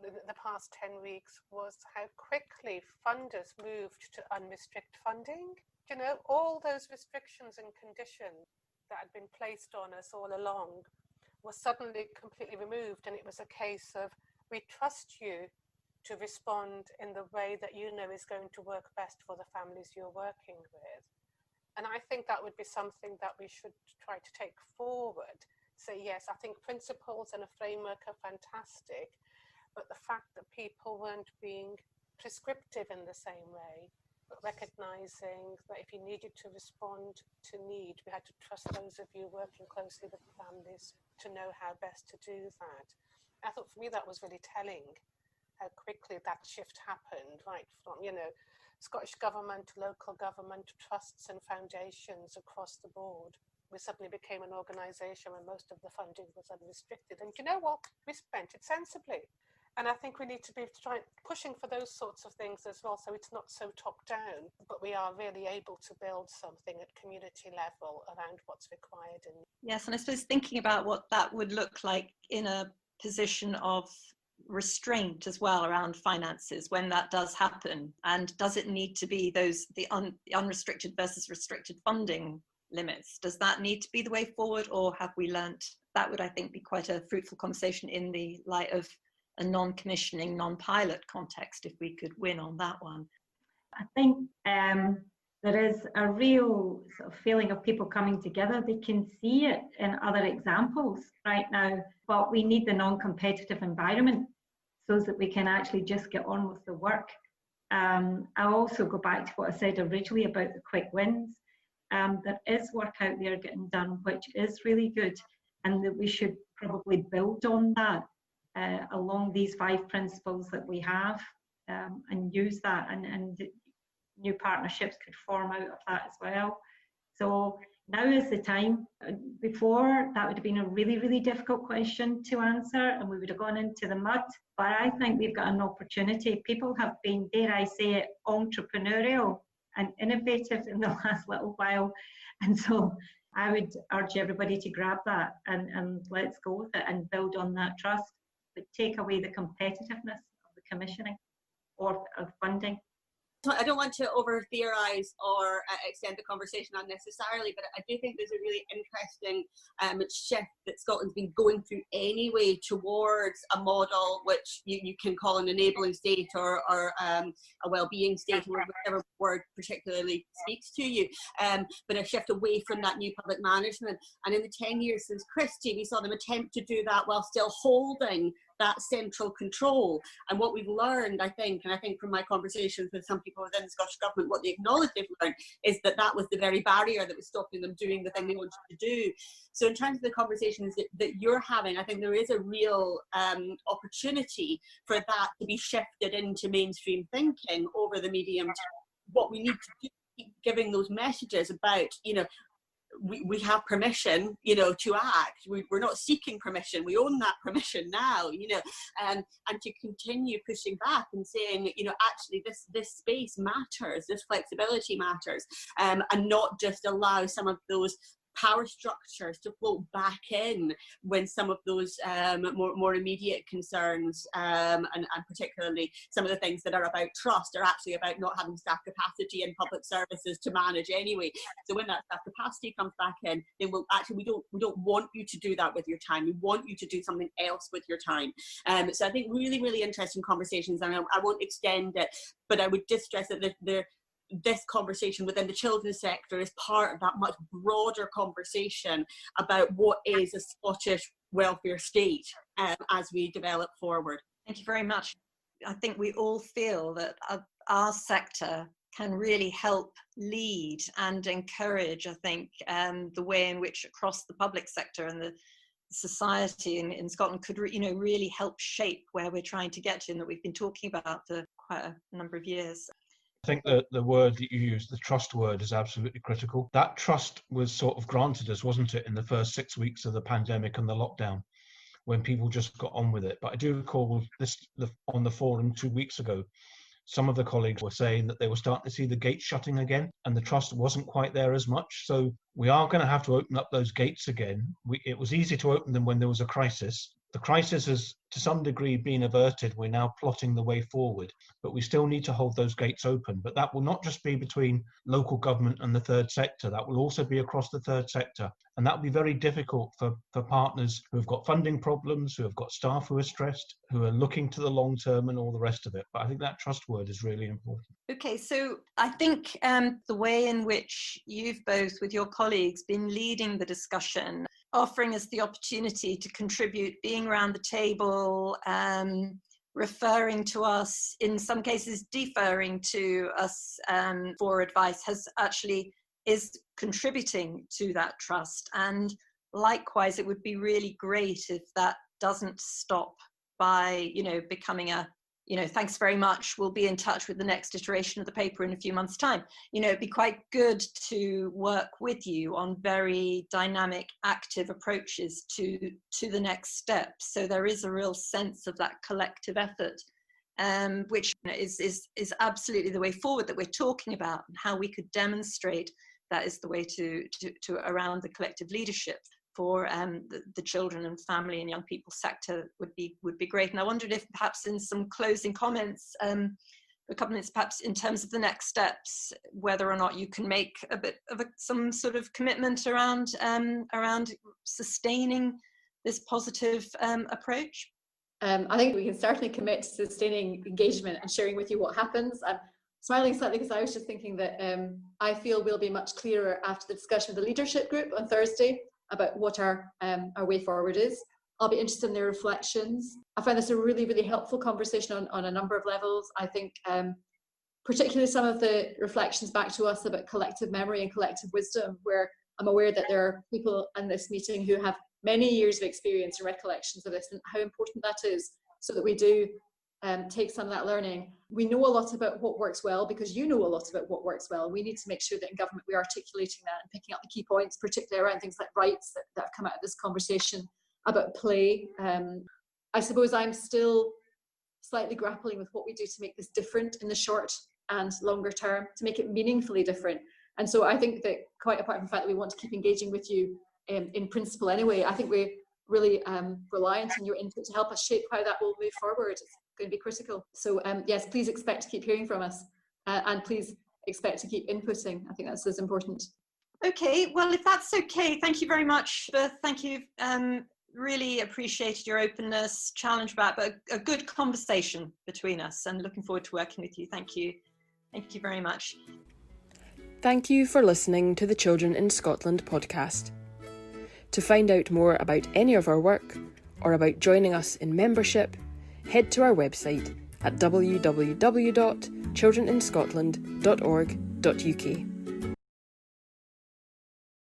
the past 10 weeks was how quickly funders moved to unrestricted funding. You know, all those restrictions and conditions that had been placed on us all along were suddenly completely removed, and it was a case of, we trust you to respond in the way that you know is going to work best for the families you're working with. And I think that would be something that we should try to take forward. So yes, I think principles and a framework are fantastic, but the fact that people weren't being prescriptive in the same way, but recognizing that if you needed to respond to need, we had to trust those of you working closely with the families to know how best to do that. I thought for me that was really telling, how quickly that shift happened, right from, you know, Scottish Government, local government, trusts and foundations across the board. We suddenly became an organisation where most of the funding was unrestricted. And you know what? We spent it sensibly. And I think we need to be pushing for those sorts of things as well, so it's not so top down, but we are really able to build something at community level around what's required. Yes, and I suppose thinking about what that would look like in a position of restraint as well around finances when that does happen, and does it need to be the unrestricted versus restricted funding limits? Does that need to be the way forward, or have we learnt? That would, I think, be quite a fruitful conversation in the light of a non-commissioning, non-pilot context, if we could win on that one. I think there is a real sort of feeling of people coming together. They can see it in other examples right now, but we need the non-competitive environment so that we can actually just get on with the work. I'll also go back to what I said originally about the quick wins. There is work out there getting done, which is really good, and that we should probably build on that along these 5 principles that we have, and use that, and new partnerships could form out of that as well. So now is the time. Before, that would have been a really, really difficult question to answer, and we would have gone into the mud. But I think we've got an opportunity. People have been, dare I say it, entrepreneurial and innovative in the last little while. And so I would urge everybody to grab that and let's go with it and build on that trust, but take away the competitiveness of the commissioning or of funding. I don't want to over theorize or extend the conversation unnecessarily, but I do think there's a really interesting shift that Scotland's been going through anyway towards a model which you can call an enabling state or a well-being state, or whichever word particularly speaks to you, but a shift away from that new public management. And in the 10 years since Christie, we saw them attempt to do that while still holding that central control. And what we've learned, I think from my conversations with some people within the Scottish Government, what they acknowledge they've learned is that that was the very barrier that was stopping them doing the thing they wanted to do. So in terms of the conversations that you're having, I think there is a real opportunity for that to be shifted into mainstream thinking over the medium term. What we need to do, keep giving those messages about, you know, we have permission, you know, to act. We're not seeking permission. We own that permission now, you know, and to continue pushing back and saying, you know, actually this space matters, this flexibility matters, and not just allow some of those power structures to float back in when some of those more immediate concerns, and particularly some of the things that are about trust are actually about not having staff capacity in public services to manage anyway. So when that staff capacity comes back in, then we don't want you to do that with your time. We want you to do something else with your time. So I think really, really interesting conversations, and I won't extend it, but I would just stress that this conversation within the children's sector is part of that much broader conversation about what is a Scottish welfare state as we develop forward. Thank you very much. I think we all feel that our sector can really help lead and encourage, I think, the way in which across the public sector and society in Scotland could really help shape where we're trying to get to, and that we've been talking about for quite a number of years. I think that the word that you used, the trust word, is absolutely critical. That trust was sort of granted us, wasn't it, in the first 6 weeks of the pandemic and the lockdown, when people just got on with it. But I do recall on the forum 2 weeks ago, some of the colleagues were saying that they were starting to see the gates shutting again, and the trust wasn't quite there as much. So we are going to have to open up those gates again. It was easy to open them when there was a crisis. The crisis has, to some degree, been averted. We're now plotting the way forward, but we still need to hold those gates open. But that will not just be between local government and the third sector. That will also be across the third sector. And that will be very difficult for partners who have got funding problems, who have got staff who are stressed, who are looking to the long term and all the rest of it. But I think that trust word is really important. Okay, so I think the way in which you've both, with your colleagues, been leading the discussion, offering us the opportunity to contribute, being around the table, referring to us, in some cases deferring to us for advice, is contributing to that trust. And likewise, it would be really great if that doesn't stop by, becoming a, thanks very much, we'll be in touch with the next iteration of the paper in a few months' time. It'd be quite good to work with you on very dynamic, active approaches to the next step. So there is a real sense of that collective effort, which is absolutely the way forward that we're talking about, and how we could demonstrate that is the way to around the collective leadership for the children and family and young people sector would be great. And I wondered if perhaps in some closing comments, a couple minutes perhaps in terms of the next steps, whether or not you can make a bit of some sort of commitment around sustaining this positive approach. I think we can certainly commit to sustaining engagement and sharing with you what happens. I'm smiling slightly because I was just thinking that I feel we'll be much clearer after the discussion with the leadership group on Thursday about what our way forward is. I'll be interested in their reflections. I find this a really, really helpful conversation on a number of levels. I think particularly some of the reflections back to us about collective memory and collective wisdom, where I'm aware that there are people in this meeting who have many years of experience and recollections of this, and how important that is, so that we do take some of that learning. We know a lot about what works well because you know a lot about what works well. We need to make sure that in government we're articulating that and picking up the key points, particularly around things like rights that have come out of this conversation, about play. I suppose I'm still slightly grappling with what we do to make this different in the short and longer term, to make it meaningfully different. And so I think that, quite apart from the fact that we want to keep engaging with you in principle anyway, I think we're really reliant on your input to help us shape how that will move forward. It's going to be critical. So yes, please expect to keep hearing from us, and please expect to keep inputting. I think that's as important. Okay, well, if that's okay, thank you very much. Thank you. Really appreciated your openness, challenge back, but a good conversation between us, and looking forward to working with you. Thank you. Thank you very much. Thank you for listening to the Children in Scotland podcast. To find out more about any of our work, or about joining us in membership, head to our website at www.childreninscotland.org.uk.